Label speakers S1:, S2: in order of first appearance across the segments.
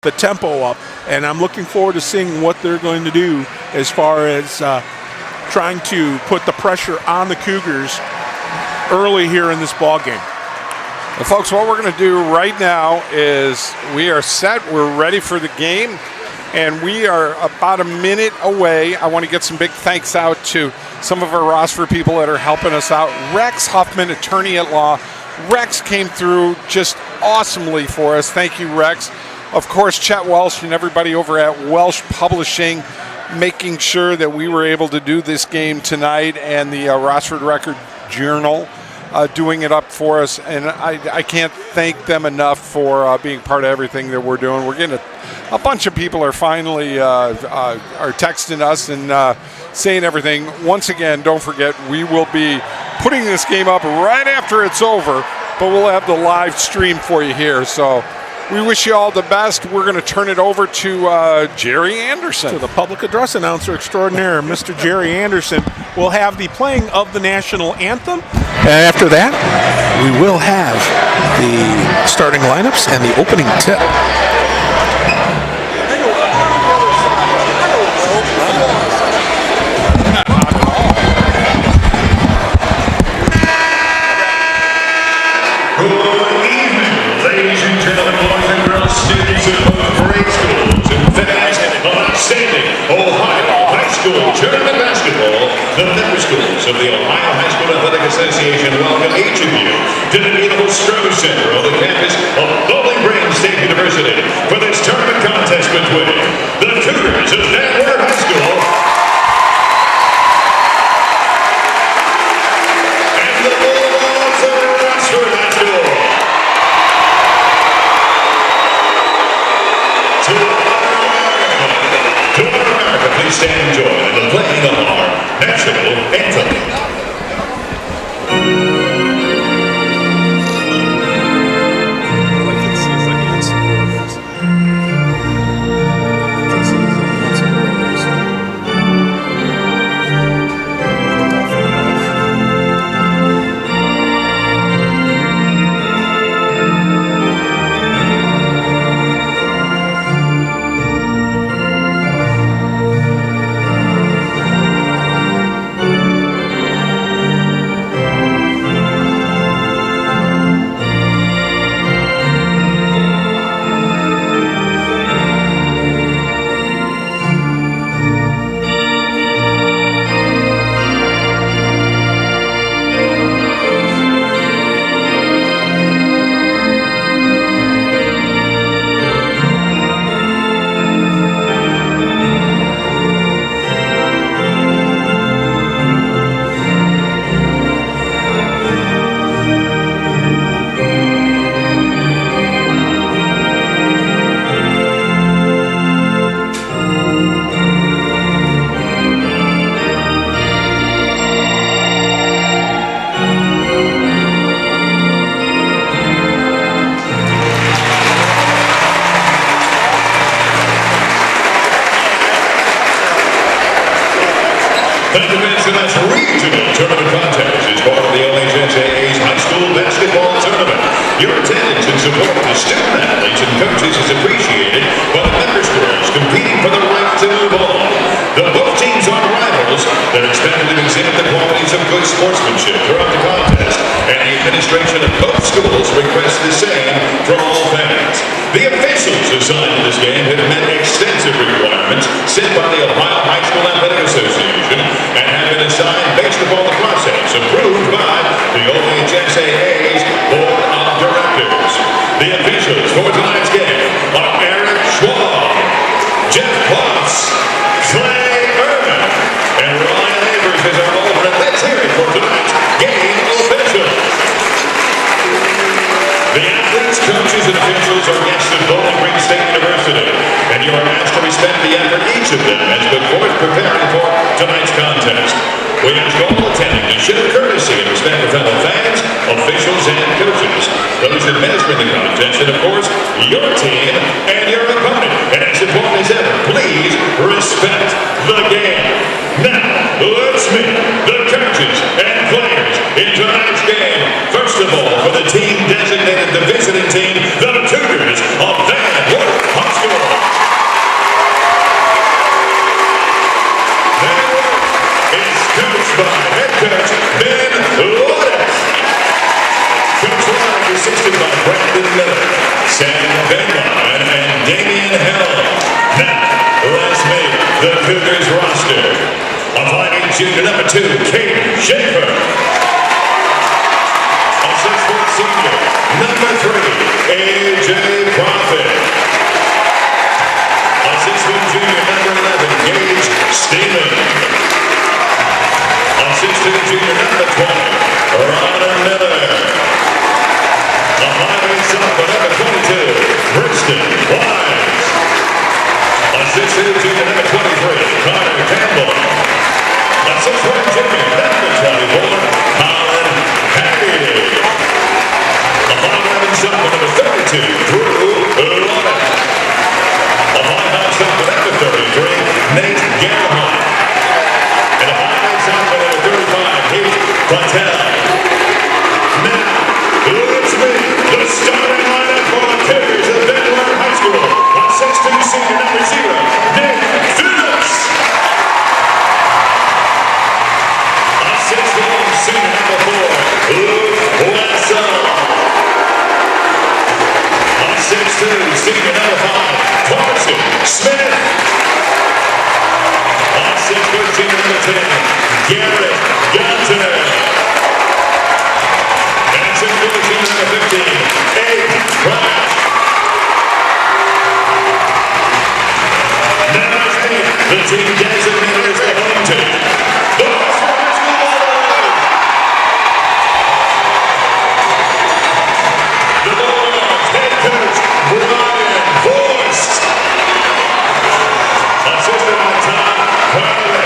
S1: the tempo up, and I'm looking forward to seeing what they're going to do as far as trying to put the pressure on the Cougars early here in this ball game.
S2: Well, folks, what we're going to do right now is we are set. We're ready for the game, and we are about a minute away. I want to get some big thanks out to some of our Rossford people that are helping us out. Rex Huffman, attorney at law. Rex came through just awesomely for us. Thank you, Rex. Of course, Chet Welsh and everybody over at Welsh Publishing making sure that we were able to do this game tonight, and the Rossford Record Journal doing it up for us. And I can't thank them enough for being part of everything that we're doing. We're getting a bunch of people are finally are texting us and saying everything. Once again, don't forget, we will be putting this game up right after it's over, but we'll have the live stream for you here. So we wish you all the best. We're going to turn it over to Jerry Anderson.
S1: To the public address announcer extraordinaire, Mr. Jerry Anderson, will have the playing of the national anthem. And after that, we will have the starting lineups and the opening tip.
S3: Tournament basketball, the member schools of the Ohio High School Athletic Association welcome each of you to the beautiful Frobose Center on the campus of Bowling Green State University for this tournament contest between the Cougars of Wert High School and the Bulldogs of Rossford High School. To our America, please stand and join in the playing of our national anthem. Thank you, Vince. Tonight's regional tournament contest is part of the LHSAA's High School Basketball Tournament. Your attendance and support to student athletes and coaches is appreciated by the member schools competing for the right to move on. The both teams are rivals. They're expected to exhibit the qualities of good sportsmanship throughout the contest, and the administration of both schools requests the same from all fans. The officials assigned to this game have met extensive requirements set by the Ohio High School Athletic Association and have been assigned based upon the process approved by the OHSAA's Board of Directors. The officials for tonight's game are Eric Schwab, Jeff Kloss, Clay Irvin, and Ryan Avers is our alternate. Let's hear it for tonight's game official. The athletes, coaches, and officials are guests of Bowling Green State University, and you are asked to respect the effort each of them has put forth preparing for tonight's contest. We ask all attending to show courtesy and respect to fellow fans, officials, and coaches, those administering the contest, and of course, your team and your opponent. And as important as ever, please respect the game. Now, let's meet the coaches and players in tonight's game. First of all, for the team designated the visiting team, the Cougars of Wert High School. Hill. Now, let's meet the Cougars roster. On flying junior number 2, Kate Schaefer. On 6-foot senior, number 3, A.J. Profit. On 6-foot junior, number 11, Gage Steeman. On 6'2", junior number 20, Ryder Miller. On 5'8", sophomore number 22, Princeton Wise. On 6'2", junior number 23, Connor Campbell. On 6'1", junior number 24, Colin Haggard. On 5'11", sophomore number 32, Drew Lovett. On 5'9", sophomore number 33, Nate Gerhardt. And a 5'8", sophomore number 35, Heath Patel. Now, let's meet the starting lineup for the Cougars of Denver High School. On 6'2", senior number 0, Nick Phillips. On 6'1", senior number 4, Luke Wessel. On 6'2", senior number 5, Carson Smith. On 6'4", senior number 10, Garrett Gunter. And 6'4", senior number 15, Abe Pratt. Now let's meet the team designated as the home team, the Rossford High School Bulldogs. The Bulldogs head coach Brian Forst. Assistant on top, Carter.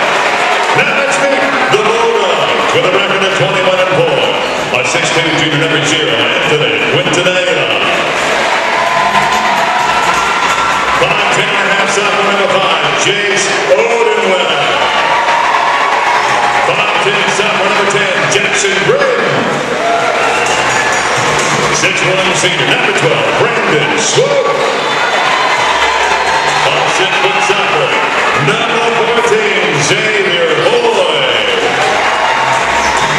S3: Now let's meet the Bulldogs with a record of 21-4. On 6'2", junior number 0, Anthony Quintanilla. 5'10", sophomore number 5, Jace Odenwell. 5'10", sophomore number 10, Jackson Britton. 6'1", senior number 12, Brandon Swope. On 6-foot sophomore, number 14, Xavier Boyd.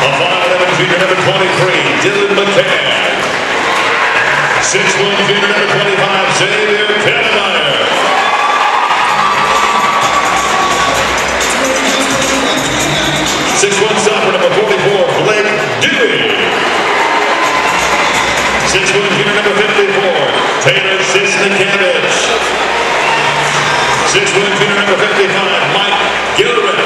S3: On 5'11", junior number 23, Dylan McCann. 6'1", junior number 25, Xavier Kettmeyer. 6'1", sophomore number 44, Blake Dewey. 6'1", junior number 54, Taylor Sisnikevich. 6'1", junior number 55, Mike Gilbert.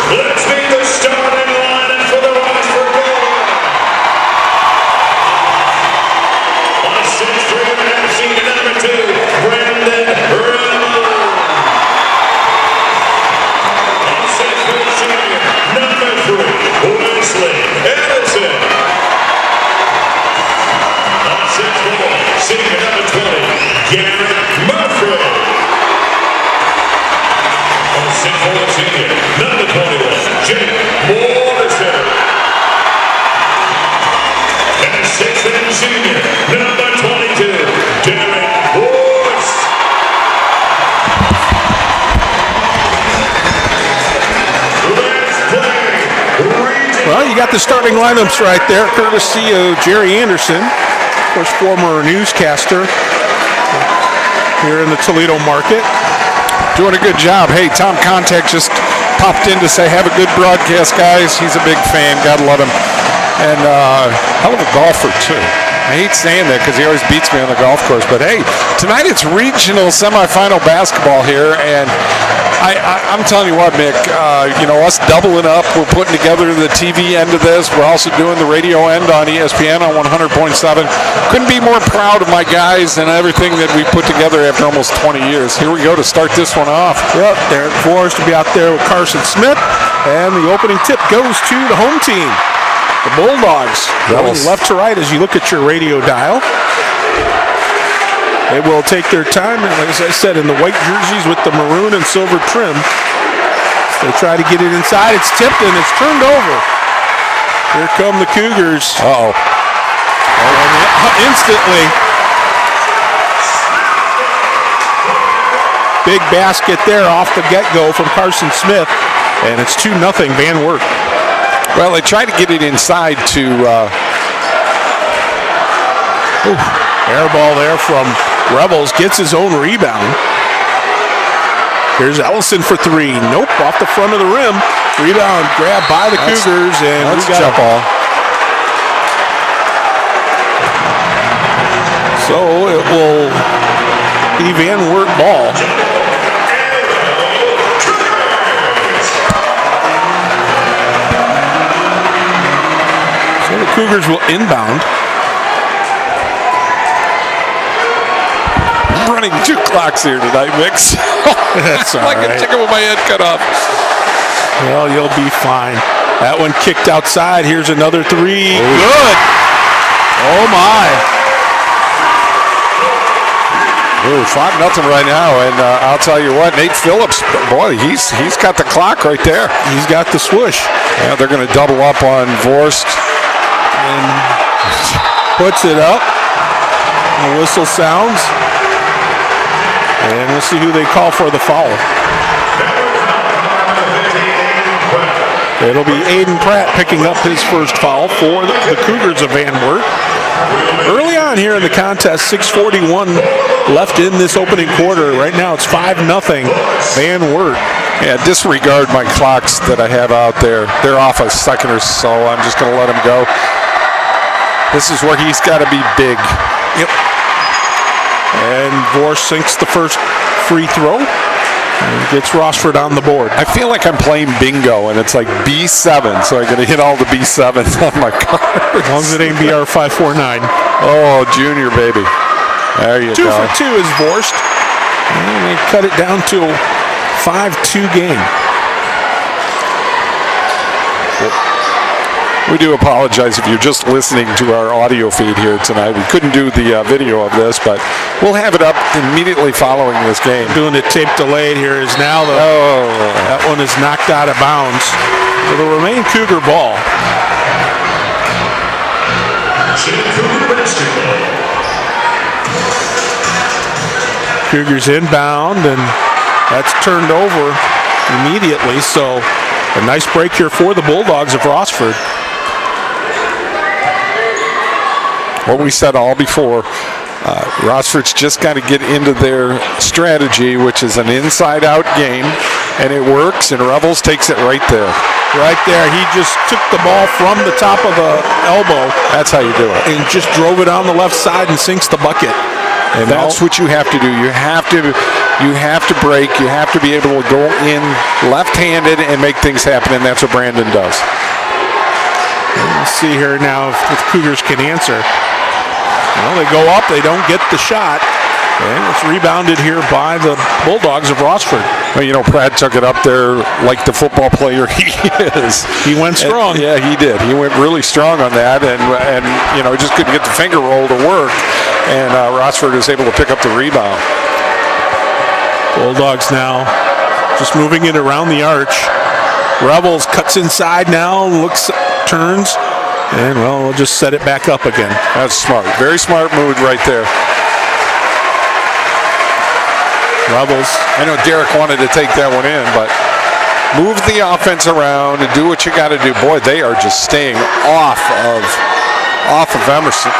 S3: Let's meet the starting lineup for the Rossford Bulldogs. On 6'3", senior number 2, Brendan Rimmel. On 6'4", senior number 3, Wesley Edison. On 6'4", senior number 20, Garrett Murphree. On 6'4", senior number 21, Jake Morrison. And 6'10", senior number 22, Derek Horst. Let's play region.
S1: Well, you got the starting lineups right there, courtesy of Jerry Anderson, of course, former newscaster here in the Toledo market.
S2: Doing a good job. Hey, Tom Contact just popped in to say, have a good broadcast, guys. He's a big fan. God love him. And hell of a golfer, too. I hate saying that because he always beats me on the golf course. But, hey, tonight it's regional semifinal basketball here. And I'm telling you what, Mick, us doubling up, we're putting together the TV end of this. We're also doing the radio end on ESPN on 100.7. Couldn't be more proud of my guys and everything that we put together after almost 20 years. Here we go to start this one off.
S1: Yep, Derek Forrest to be out there with Carson Smith. And the opening tip goes to the home team, the Bulldogs. Going left to right as you look at your radio dial. They will take their time, and like I said, in the white jerseys with the maroon and silver trim. They try to get it inside. It's tipped and it's turned over. Here come the Cougars.
S2: Uh-oh.
S1: And instantly, big basket there off the get-go from Carson Smith, and it's 2-0 Van Wert.
S2: Well, they tried to get it inside to
S1: Air ball there from Rebels, gets his own rebound. Here's Ellison for three. Nope, off the front of the rim. Rebound grabbed by the Cougars, and
S2: that's
S1: we got
S2: jump ball.
S1: So it will be Van Wert ball. So the Cougars will inbound.
S2: I'm running 2 clocks here tonight, Mix.
S1: That's all
S2: like
S1: right.
S2: a chicken with my head cut off.
S1: Well, you'll be fine. That one kicked outside. Here's another three.
S2: Ooh.
S1: Good. Oh, my.
S2: Ooh, 5-0 right now, and I'll tell you what, Nate Phillips, boy, he's got the clock right there.
S1: He's got the swoosh.
S2: Yeah, they're going to double up on Vorst.
S1: And puts it up. The whistle sounds. And we'll see who they call for the foul. It'll be Aiden Pratt picking up his first foul for the Cougars of Van Wert. Early on here in the contest, 6:41 left in this opening quarter. Right now it's 5-0 Van Wert.
S2: Yeah, disregard my clocks that I have out there. They're off a second or so. I'm just going to let them go. This is where he's got to be big.
S1: Yep. And Vorst sinks the first free throw and gets Rossford on the board.
S2: I feel like I'm playing bingo, and it's like B7, so I got to hit all the B7s on my cards.
S1: As long as it ain't BR 549.
S2: Oh, junior, baby. There you
S1: 2
S2: go.
S1: for 2 is Vorst. And they cut it down to a 5-2 game.
S2: We do apologize if you're just listening to our audio feed here tonight. We couldn't do the video of this, but we'll have it up immediately following this game.
S1: Doing the tape delayed here is now that one is knocked out of bounds. So the remain Cougar ball. Cougars inbound, and that's turned over immediately. So a nice break here for the Bulldogs of Rossford.
S2: What we said all before, Rossford's just got to get into their strategy, which is an inside-out game, and it works, and Rebels takes it right there.
S1: Right there, he just took the ball from the top of the elbow.
S2: That's how you do it.
S1: And just drove it on the left side and sinks the bucket.
S2: And that's what you have to do. You have to break. You have to be able to go in left-handed and make things happen, and that's what Brandon does.
S1: Let's see here now if the Cougars can answer. Well, they go up, they don't get the shot, and it's rebounded here by the Bulldogs of Rossford.
S2: Well, you know, Pratt took it up there like the football player he is.
S1: He went strong.
S2: Yeah, he did. He went really strong on that, and you know, just couldn't get the finger roll to work, and Rossford was able to pick up the rebound.
S1: Bulldogs now just moving it around the arch. Rebels cuts inside now, turns, and well, we'll just set it back up again.
S2: That's smart. Very smart move right there.
S1: Rebels.
S2: I know Derek wanted to take that one in, but move the offense around and do what you got to do. Boy, they are just staying off of Emerson.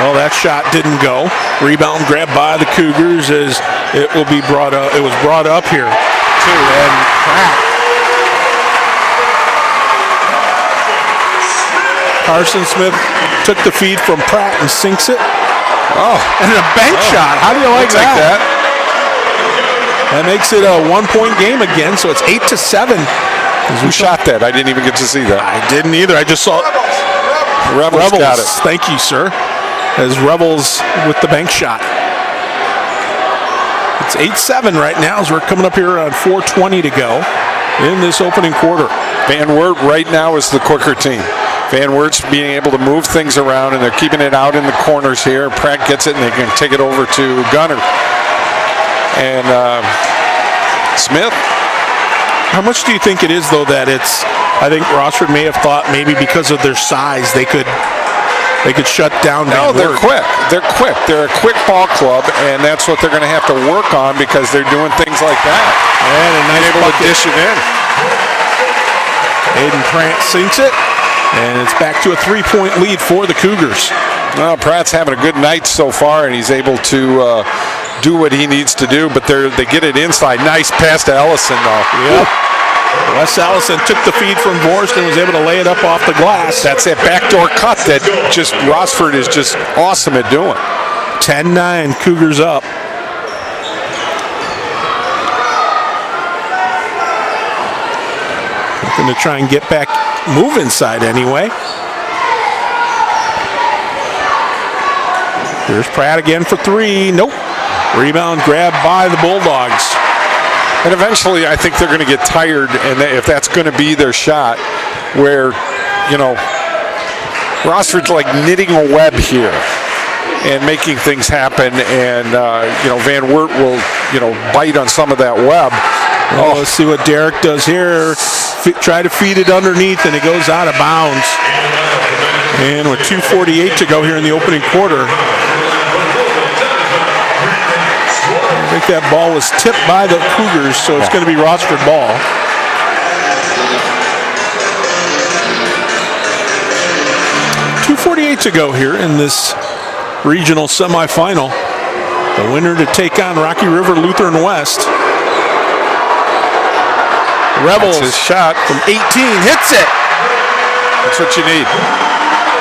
S1: Well, that shot didn't go. Rebound grabbed by the Cougars as it will be brought up. It was brought up here too, and Pratt. Carson Smith took the feed from Pratt and sinks it.
S2: Oh,
S1: and a bank shot. How do you like that? That makes it a 1-point game again, so it's 8-7.
S2: Who shot that? I didn't even get to see that.
S1: I didn't either. I just saw
S2: Rebels got it.
S1: Thank you, sir. As Rebels with the bank shot. It's 8-7 right now as we're coming up here on 4:20 to go in this opening quarter.
S2: Van Wert right now is the quicker team. Van Wert's being able to move things around, and they're keeping it out in the corners here. Pratt gets it, and they can take it over to Gunner. And Smith.
S1: How much do you think it is, though, that it's, I think Rossford may have thought maybe because of their size they could shut down Van Wert.
S2: No, they're quick. They're quick. They're a quick ball club, and that's what they're going to have to work on because they're doing things like that.
S1: And a nice
S2: able to dish it in.
S1: Aiden Pratt sinks it, and it's back to a 3-point lead for the Cougars.
S2: Well, Pratt's having a good night so far, and he's able to do what he needs to do, but they get it inside. Nice pass to Ellison, though.
S1: Yep. Wes Allison took the feed from Vorst and was able to lay it up off the glass.
S2: That's that backdoor cut that just Rossford is just awesome at doing.
S1: 10-9, Cougars up. Looking to try and get back, move inside anyway. Here's Pratt again for three. Nope. Rebound grabbed by the Bulldogs.
S2: And eventually, I think they're going to get tired, and if that's going to be their shot, where, you know, Rossford's like knitting a web here and making things happen, and, you know, Van Wert will, you know, bite on some of that web.
S1: Well, let's see what Derek does here. Try to feed it underneath, and it goes out of bounds. And with 2:48 to go here in the opening quarter, I think that ball was tipped by the Cougars, so it's going to be Rossford ball. .248 to go here in this regional semifinal. The winner to take on Rocky River Lutheran West. Rebels,
S2: his shot
S1: from 18, hits it.
S2: That's what you need.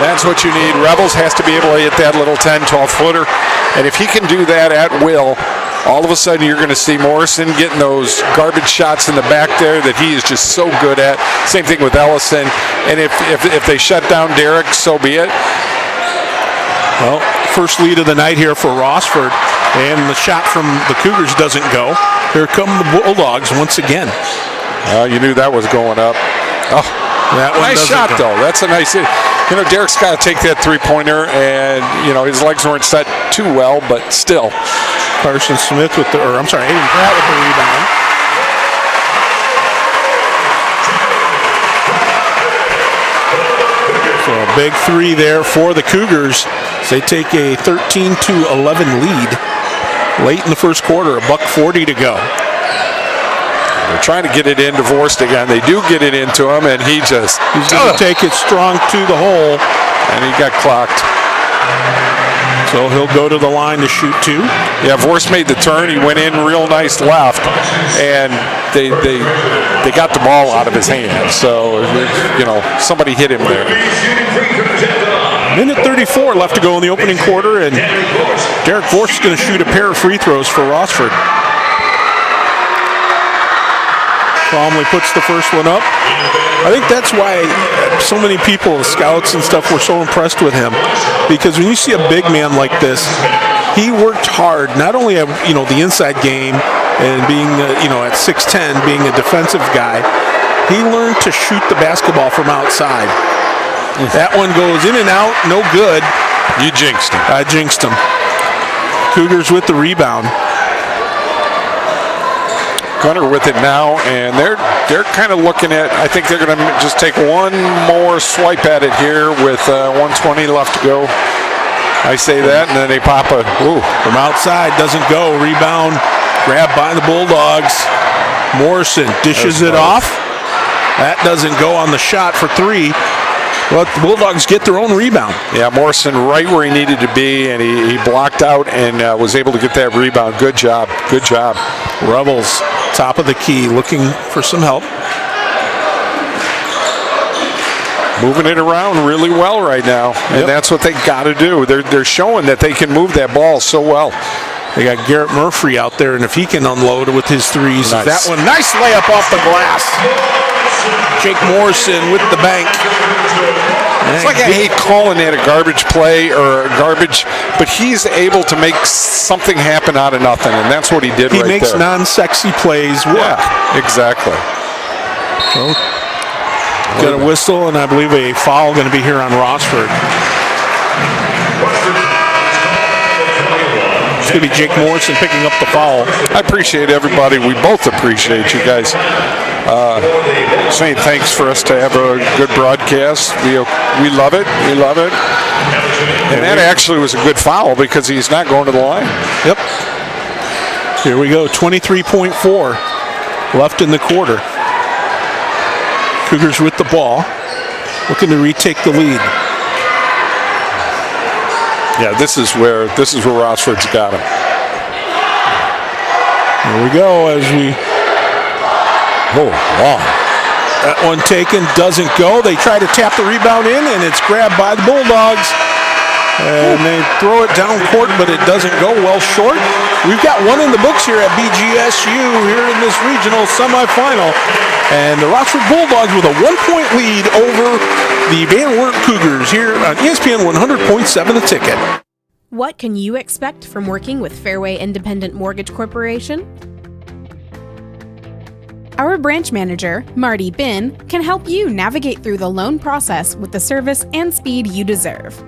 S2: That's what you need. Rebels has to be able to hit that little 10, 12-footer. And if he can do that at will, all of a sudden you're going to see Morrison getting those garbage shots in the back there that he is just so good at. Same thing with Ellison. And if they shut down Derek, so be it.
S1: Well, first lead of the night here for Rossford. And the shot from the Cougars doesn't go. Here come the Bulldogs once again.
S2: You knew that was going up. Oh,
S1: that one
S2: nice shot, though. That's a nice hit. You know, Derek's got to take that three-pointer, and, you know, his legs weren't set too well, but still.
S1: Carson Smith with the, or I'm sorry, Hayden Pratt with the rebound. So a big three there for the Cougars. They take a 13-11 lead late in the first quarter, $1:40 to go.
S2: They're trying to get it into Vorst again. They do get it into him, and he's going
S1: to take it strong to the hole.
S2: And he got clocked.
S1: So he'll go to the line to shoot two.
S2: Yeah, Vorst made the turn. He went in real nice left, and they got the ball out of his hand. So, you know, somebody hit him there.
S1: Minute 34 left to go in the opening quarter, and Derek Vorst is going to shoot a pair of free throws for Rossford. Calmly puts the first one up. I think that's why so many people, scouts and stuff, were so impressed with him. Because when you see a big man like this, he worked hard, not only at, you know, the inside game and being, you know, at 6'10", being a defensive guy, he learned to shoot the basketball from outside. That one goes in and out, no good.
S2: You jinxed him.
S1: I jinxed him. Cougars with the rebound.
S2: Gunner with it now, and they're kind of looking at, I think they're going to just take one more swipe at it here with 1:20 left to go. I say that, and then they pop a,
S1: from outside, doesn't go. Rebound, grabbed by the Bulldogs. Morrison dishes it off. That doesn't go on the shot for three. Well, the Bulldogs get their own rebound.
S2: Yeah, Morrison right where he needed to be, and he blocked out and was able to get that rebound. Good job. Good job.
S1: Rebels, top of the key, looking for some help.
S2: Moving it around really well right now, and that's what they got to do. They're showing that they can move that ball so well.
S1: They got Garrett Murphree out there, and if he can unload with his threes,
S2: nice.
S1: That one, nice layup off the glass. Jake Morrison with the bank.
S2: It's like I hate calling it a garbage play or garbage, but he's able to make something happen out of nothing, and that's what he did right there.
S1: He makes non-sexy plays work.
S2: Yeah, exactly.
S1: Well, got a whistle, and I believe a foul going to be here on Rossford. It's going to be Jake Morrison picking up the foul.
S2: I appreciate everybody. We both appreciate you guys saying thanks for us to have a good broadcast. We love it. We love it. And that actually was a good foul because he's not going to the line.
S1: Yep. Here we go. 23.4 left in the quarter. Cougars with the ball, looking to retake the lead.
S2: Yeah, this is where Rossford's got him.
S1: Here we go as we.
S2: Oh, wow.
S1: That one taken, doesn't go. They try to tap the rebound in, and it's grabbed by the Bulldogs. And they throw it down court, but it doesn't go well short. We've got one in the books here at BGSU here in this regional semifinal. And the Rossford Bulldogs with a 1-point lead over the Van Wert Cougars here on ESPN 100.7 The Ticket.
S4: What can you expect from working with Fairway Independent Mortgage Corporation? Our branch manager, Marty Bin, can help you navigate through the loan process with the service and speed you deserve.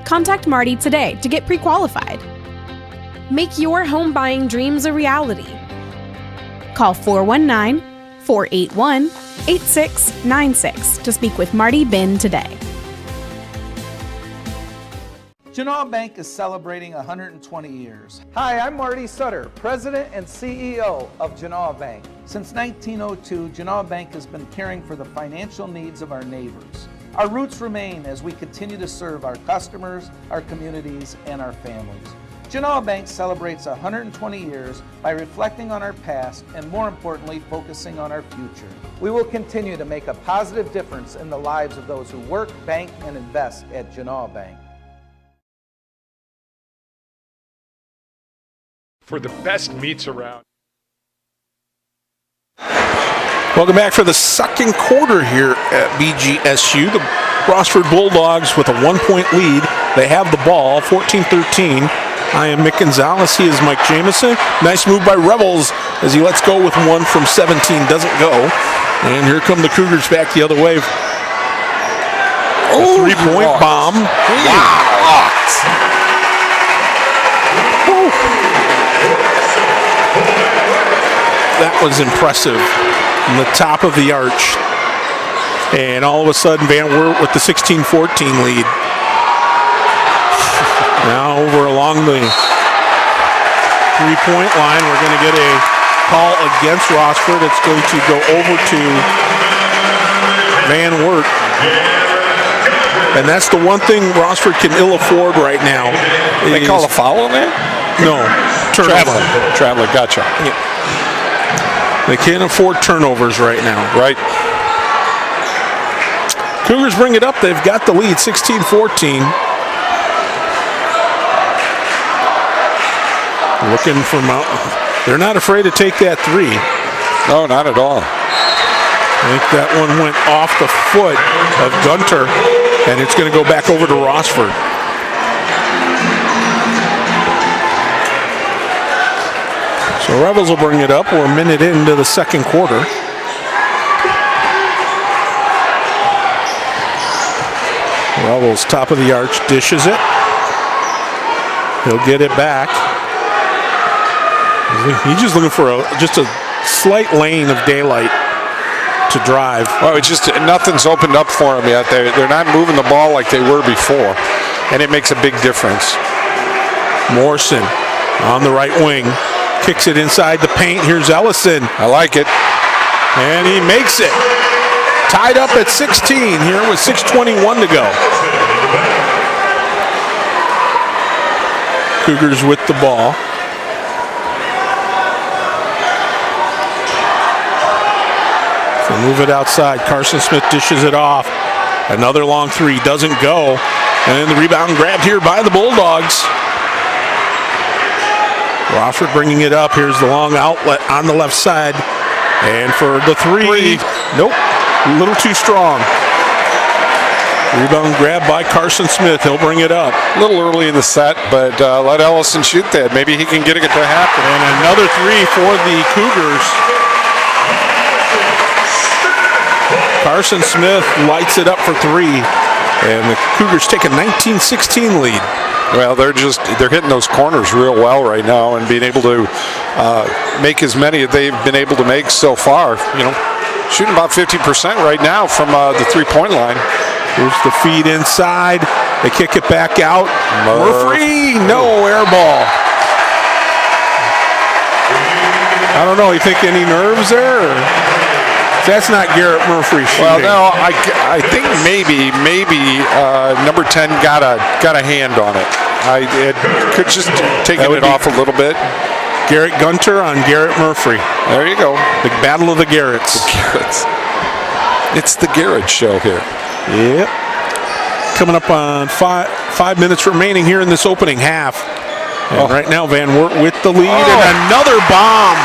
S4: Contact Marty today to get pre-qualified. Make your home buying dreams a reality. Call 419-481-8696 to speak with Marty Bin today.
S5: Genoa Bank is celebrating 120 years. Hi, I'm Marty Sutter, President and CEO of Genoa Bank. Since 1902, Genoa Bank has been caring for the financial needs of our neighbors. Our roots remain as we continue to serve our customers, our communities, and our families. Genoa Bank celebrates 120 years by reflecting on our past and, more importantly, focusing on our future. We will continue to make a positive difference in the lives of those who work, bank, and invest at Genoa Bank.
S2: For the best meats around.
S1: Welcome back for the second quarter here at BGSU. The Rossford Bulldogs with a 1-point lead. They have the ball, 14-13. I am Mick Gonzalez. He is Mike Jameson. Nice move by Rebels as he lets go with one from 17. Doesn't go. And here come the Cougars back the other way. A three-point bomb. Wow. That was impressive. From the top of the arch. And all of a sudden, Van Wert with the 16-14 lead. Now over along the three-point line, we're going to get a call against Rossford. It's going to go over to Van Wert. And that's the one thing Rossford can ill afford right now.
S2: They call a foul on that?
S1: No.
S2: Traveler, gotcha.
S1: Yeah. They can't afford turnovers right now.
S2: Right.
S1: Cougars bring it up. They've got the lead, 16-14. Looking for Mountain. They're not afraid to take that three.
S2: No, not at all.
S1: I think that one went off the foot of Gunter, and it's going to go back over to Rossford. So Rebels will bring it up. We're a minute into the second quarter. Rebels, top of the arch, dishes it. He'll get it back. He's just looking for just a slight lane of daylight to drive.
S2: Well, it's just nothing's opened up for them yet. They're not moving the ball like they were before, and it makes a big difference.
S1: Morrison on the right wing. Kicks it inside the paint. Here's Ellison.
S2: I like it.
S1: And he makes it. Tied up at 16 here with 6:21 to go. Cougars with the ball. So move it outside. Carson Smith dishes it off. Another long three. Doesn't go. And then the rebound grabbed here by the Bulldogs. Rossford bringing it up. Here's the long outlet on the left side. And for the three. Nope. A little too strong. Rebound grab by Carson Smith. He'll bring it up.
S2: A little early in the set, but let Ellison shoot that. Maybe he can get it to happen.
S1: And another three for the Cougars. Carson Smith lights it up for three. And the Cougars take a 19-16 lead.
S2: Well, they're hitting those corners real well right now and being able to make as many as they've been able to make so far. You know, shooting about 50% right now from the three-point line.
S1: Here's the feed inside. They kick it back out. Murphree, no air ball. I don't know. You think any nerves there? Or? That's not Garrett Murphree shooting.
S2: Well, no, I think maybe number 10 got a hand on it. It could just taken it off a little bit.
S1: Garrett Gunter on Garrett Murphree.
S2: There you go.
S1: The battle of the Garretts.
S2: It's the Garrett show here.
S1: Yep. Coming up on 5 minutes remaining here in this opening half. And right now, Van Wert with the lead, and another bomb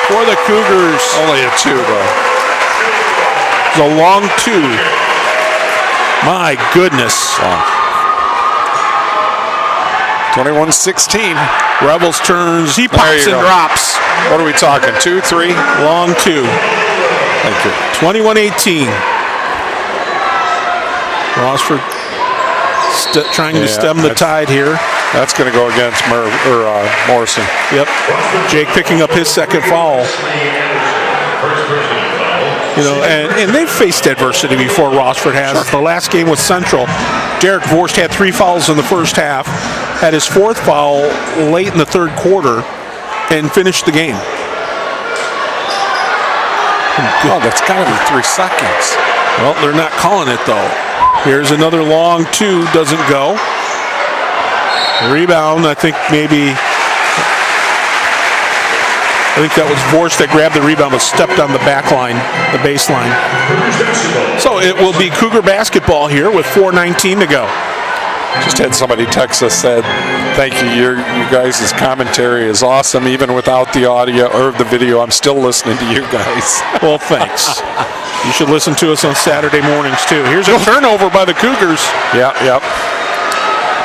S1: for the Cougars.
S2: Only a 2, though.
S1: It's a long 2. My goodness.
S2: 21-16.
S1: Rebels turns. He pops and drops.
S2: What are we talking? 2, 3?
S1: Long 2.
S2: Thank you.
S1: 21-18. Rossford trying to stem the tide here.
S2: That's going to go against Morrison.
S1: Yep. Jake picking up his second foul. You know, and they've faced adversity before, Rossford has. The last game with Central, Derek Vorst had 3 fouls in the first half, had his 4th foul late in the 3rd quarter, and finished the game.
S2: Oh, that's got to be 3 seconds.
S1: Well, they're not calling it, though. Here's another long 2, doesn't go. Rebound, I think that was Vorst that grabbed the rebound but stepped on the back line, the baseline. So it will be Cougar basketball here with 4:19 to go.
S2: Just had somebody text us, said, thank you, you guys' commentary is awesome, even without the audio or the video. I'm still listening to you guys.
S1: Well, thanks. You should listen to us on Saturday mornings, too. Here's a turnover by the Cougars.
S2: Yep.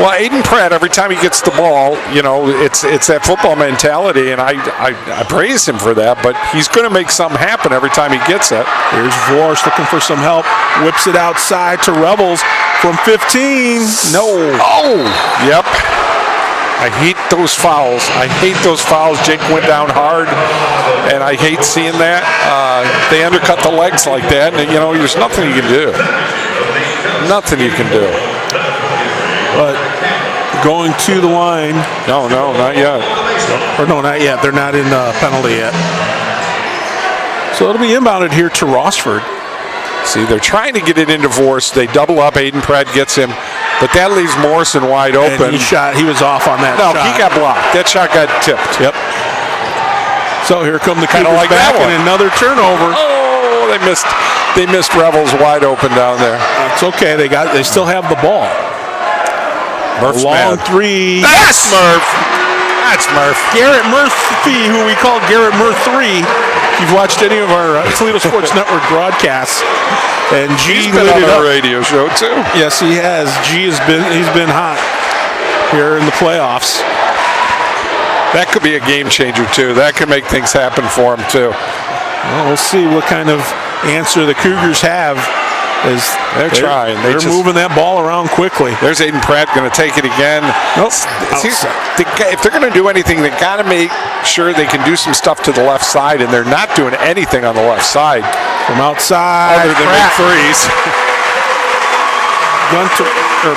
S2: Well, Aiden Pratt, every time he gets the ball, you know, it's that football mentality, and I praise him for that, but he's going to make something happen every time he gets it.
S1: Here's Vorst looking for some help. Whips it outside to Rebels from 15. No.
S2: Oh, yep. I hate those fouls. Jake went down hard, and I hate seeing that. They undercut the legs like that, and, you know, there's nothing you can do. Nothing you can do.
S1: But going to the line.
S2: No, not yet.
S1: Or no, not yet. They're not in the penalty yet. So it'll be inbounded here to Rossford.
S2: See, they're trying to get it into Vorst. They double up. Aiden Pratt gets him. But that leaves Morrison wide open.
S1: And he was off on that shot.
S2: No, he got blocked. That shot got tipped.
S1: Yep. So here come the Cougars back and another turnover.
S2: Oh, they missed Rebels wide open down there.
S1: It's okay. They still have the ball.
S2: Murph's
S1: long
S2: mad.
S1: 3.
S2: That's Murph. That's Murph.
S1: Garrett Murphy, who we call Garrett Murphree. If you've watched any of our Toledo Sports Network broadcasts, and G
S2: He's been on our radio show too.
S1: Yes, he has. He's been hot here in the playoffs.
S2: That could be a game changer too. That could make things happen for him too.
S1: Well, we'll see what kind of answer the Cougars have.
S2: They're trying.
S1: They're moving that ball around quickly.
S2: There's Aiden Pratt going to take it again.
S1: Nope.
S2: If they're going to do anything, they got to make sure they can do some stuff to the left side, and they're not doing anything on the left side.
S1: From outside,
S2: other than make threes.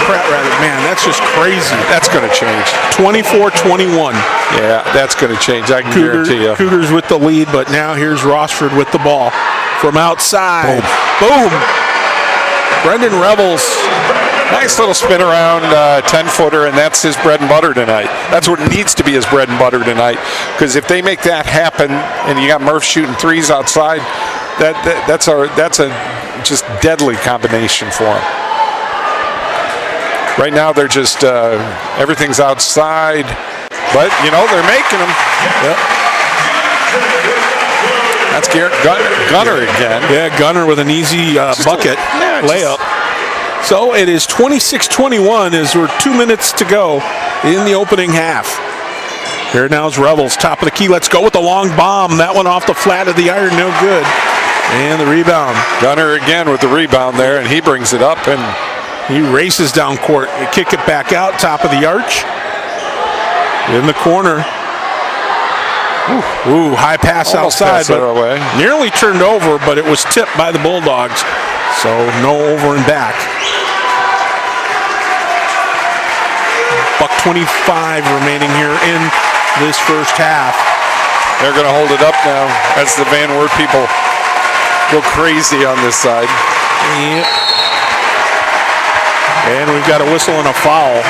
S1: Pratt, rather. Man, that's just crazy.
S2: That's going to change.
S1: 24-21.
S2: Yeah, that's going to change. I can guarantee you.
S1: Cougars with the lead, but now here's Rossford with the ball. From outside. Boom. Brendan Rebels.
S2: Nice little spin around 10-footer, and that's his bread and butter tonight. That's what needs to be his bread and butter tonight. Because if they make that happen, and you got Murph shooting threes outside, that's a just deadly combination for him. Right now they're just everything's outside, but you know they're making them.
S1: Yep.
S2: That's Garrett Gunner again.
S1: Yeah, Gunner with an easy bucket layup. So it is 26-21 as we're 2 minutes to go in the opening half. Here now is Rebels, top of the key. Let's go with the long bomb. That one off the flat of the iron, no good. And the rebound.
S2: Gunner again with the rebound there, and he brings it up and
S1: he races down court. They kick it back out, top of the arch. In the corner. Ooh, high pass outside, but nearly turned over, but it was tipped by the Bulldogs. So no over and back. $1:25 remaining here in this first half.
S2: They're going to hold it up now as the Van Wert people go crazy on this side.
S1: Yep. And we've got a whistle and a foul.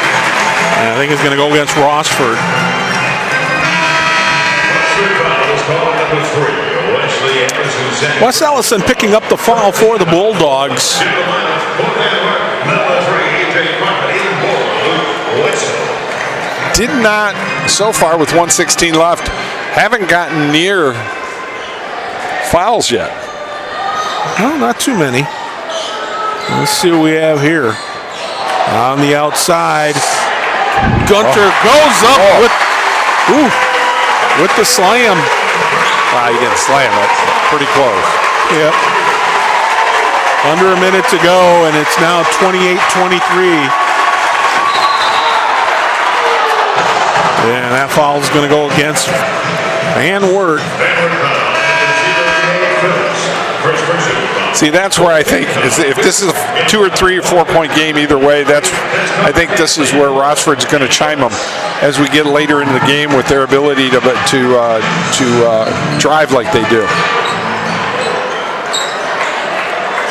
S1: And I think it's going to go against Rossford. Wes Ellison picking up the foul for the Bulldogs.
S2: Did not, so far with 1:16 left, haven't gotten near fouls yet.
S1: No, not too many. Let's see what we have here. On the outside, Gunter goes up with the slam.
S2: Wow, you didn't slam it. Pretty close.
S1: Yep. Under a minute to go, and it's now 28-23. And that foul is going to go against Van Wert.
S2: See, that's where I think if this is a 2 or 3 or 4 point game either way, I think this is where Rossford's going to chime them as we get later into the game with their ability to drive like they do.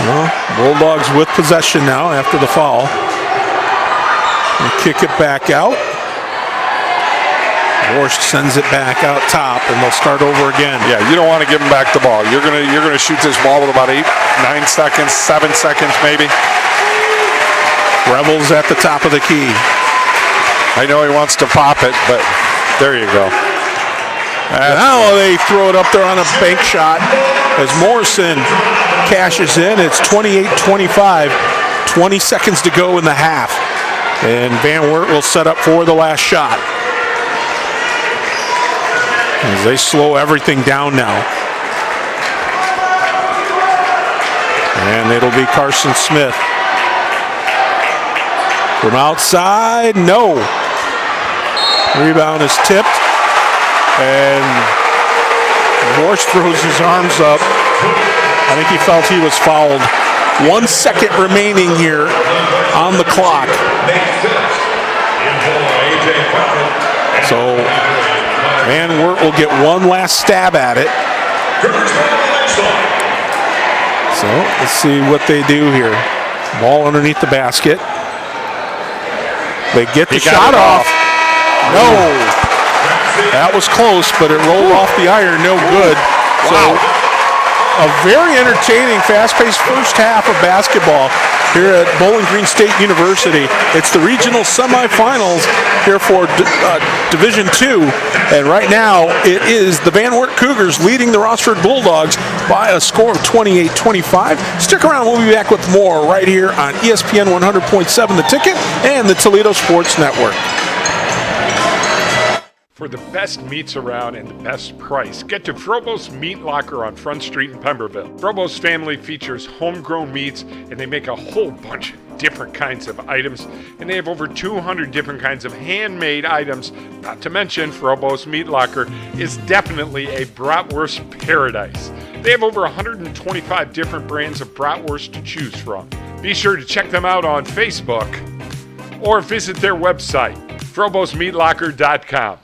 S1: Well, Bulldogs with possession now after the foul. They kick it back out. Worst sends it back out top, and they'll start over again.
S2: Yeah, you don't want to give them back the ball. You're gonna shoot this ball with about 8, 9 seconds, 7 seconds maybe.
S1: Rebels at the top of the key.
S2: I know he wants to pop it, but there you go.
S1: Now they throw it up there on a bank shot as Morrison cashes in. It's 28-25, 20 seconds to go in the half. And Van Wert will set up for the last shot. As they slow everything down now. And it'll be Carson Smith. From outside, no. Rebound is tipped. And Morse throws his arms up. I think he felt he was fouled. 1 second remaining here on the clock. So Van Wert will get one last stab at it. So let's see what they do here. Ball underneath the basket. They get the shot off. No. That was close, but it rolled off the iron. No good. So a very entertaining, fast-paced first half of basketball here at Bowling Green State University. It's the regional semifinals here for Division II, and right now it is the Van Wert Cougars leading the Rossford Bulldogs by a score of 28-25. Stick around, we'll be back with more right here on ESPN 100.7 The Ticket and the Toledo Sports Network.
S6: For the best meats around and the best price, get to Frobose Meat Locker on Front Street in Pemberville. Frobose family features homegrown meats, and they make a whole bunch of different kinds of items, and they have over 200 different kinds of handmade items. Not to mention, Frobose Meat Locker is definitely a bratwurst paradise. They have over 125 different brands of bratwurst to choose from. Be sure to check them out on Facebook or visit their website, FroboseMeatLocker.com.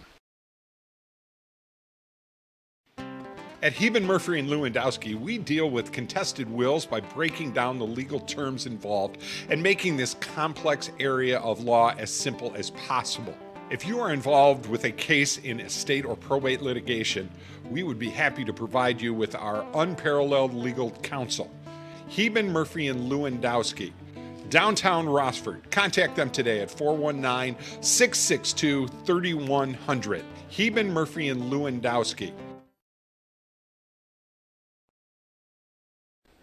S6: At Heban, Murphree, and Lewendowski, we deal with contested wills by breaking down the legal terms involved and making this complex area of law as simple as possible. If you are involved with a case in estate or probate litigation, we would be happy to provide you with our unparalleled legal counsel. Heban, Murphree, and Lewendowski, downtown Rossford. Contact them today at 419-662-3100. Heban, Murphree, and Lewendowski.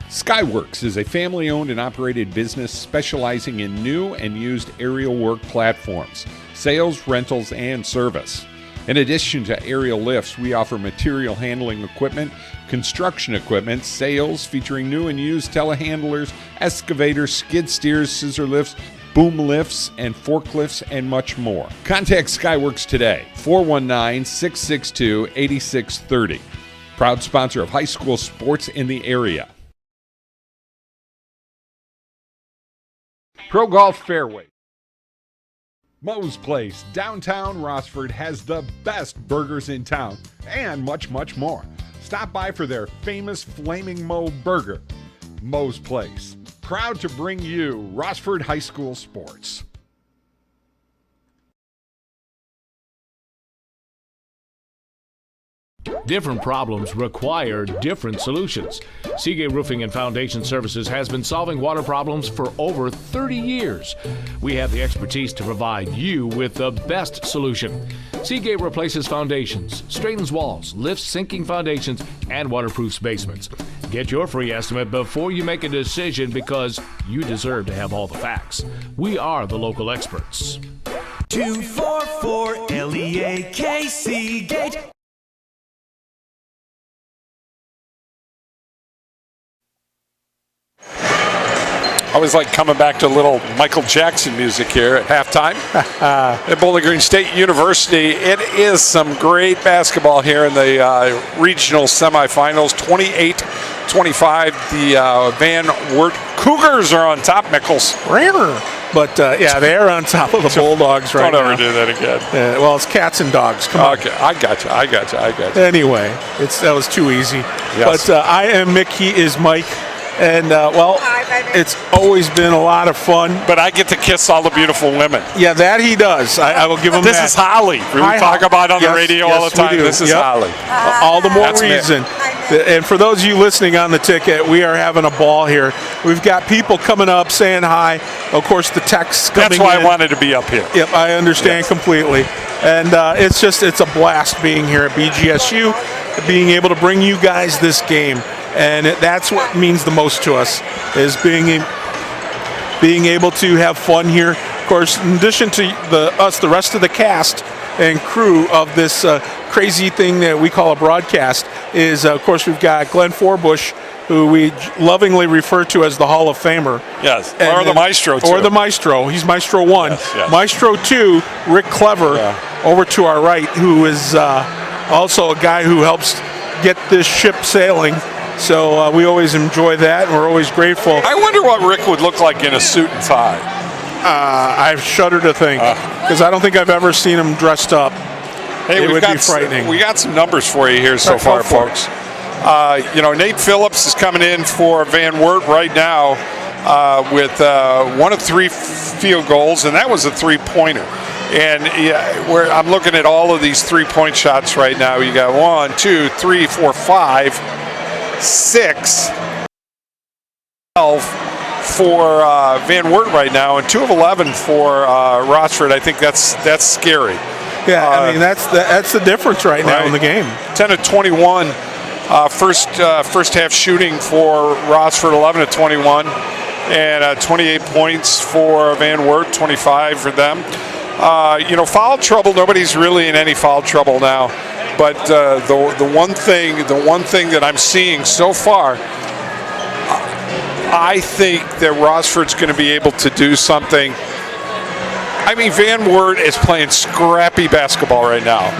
S6: Skyworks is a family-owned and operated business specializing in new and used aerial work platforms, sales, rentals, and service. In addition to aerial lifts, we offer material handling equipment, construction equipment, sales featuring new and used telehandlers, excavators, skid steers, scissor lifts, boom lifts, and forklifts, and much more. Contact Skyworks today, 419-662-8630. Proud sponsor of high school sports in the area. Pro Golf Fairway. Moe's Place, downtown Rossford, has the best burgers in town and much, much more. Stop by for their famous Flaming Moe burger, Moe's Place. Proud to bring you Rossford High School sports.
S7: Different problems require different solutions. Seagate Roofing and Foundation Services has been solving water problems for over 30 years. We have the expertise to provide you with the best solution. Seagate replaces foundations, straightens walls, lifts sinking foundations, and waterproofs basements. Get your free estimate before you make a decision because you deserve to have all the facts. We are the local experts.
S8: 244 LEAK Seagate.
S2: I always like coming back to a little Michael Jackson music here at halftime at Bowling Green State University. It is some great basketball here in the regional semifinals. 28-25, the Van Wert Cougars are on top, Mickles.
S1: But, yeah, they're on top of the Bulldogs right now.
S2: Don't ever do that again.
S1: Well, it's cats and dogs. Come on.
S2: Okay, I got you.
S1: Anyway, that was too easy.
S2: Yes.
S1: But I am Mick, he is Mike. And, it's always been a lot of fun.
S2: But I get to kiss all the beautiful women.
S1: Yeah, that he does. I will give him
S2: this
S1: that.
S2: This is Holly. We talk about on the radio all the time. This is Holly.
S1: All the more
S2: That's
S1: reason. And for those of you listening on the ticket, we are having a ball here. We've got people coming up saying hi. Of course, the texts coming in.
S2: That's why I wanted to be up here.
S1: Yep, I understand completely. And it's a blast being here at BGSU, being able to bring you guys this game. And that's what means the most to us, is being able to have fun here. Of course, in addition to the rest of the cast and crew of this crazy thing that we call a broadcast, is of course we've got Glenn Forbush, who we lovingly refer to as the Hall of Famer.
S2: Yes, or the Maestro, too.
S1: Or the Maestro. He's Maestro 1.
S2: Yes.
S1: Maestro 2, Rick Clever, over to our right, who is also a guy who helps get this ship sailing. So we always enjoy that, and we're always grateful.
S2: I wonder what Rick would look like in a suit and tie.
S1: I shudder to think, because I don't think I've ever seen him dressed up.
S2: Hey,
S1: it would be frightening.
S2: We got some numbers for you here so far, folks. Nate Phillips is coming in for Van Wert right now with 1 of 3 field goals, and that was a three-pointer. And I'm looking at all of these three-point shots right now. You got 1, 2, 3, 4, 5. 6, 12 for Van Wert right now, and 2 of 11 for Rossford. I think that's scary.
S1: Yeah, I mean that's the difference right now in the game.
S2: 10 of 21, first half shooting for Rossford, 11 of 21, and 28 points for Van Wert, 25 for them. Foul trouble. Nobody's really in any foul trouble now. But the one thing that I'm seeing so far, I think that Rossford's going to be able to do something. I mean, Van Wert is playing scrappy basketball right now,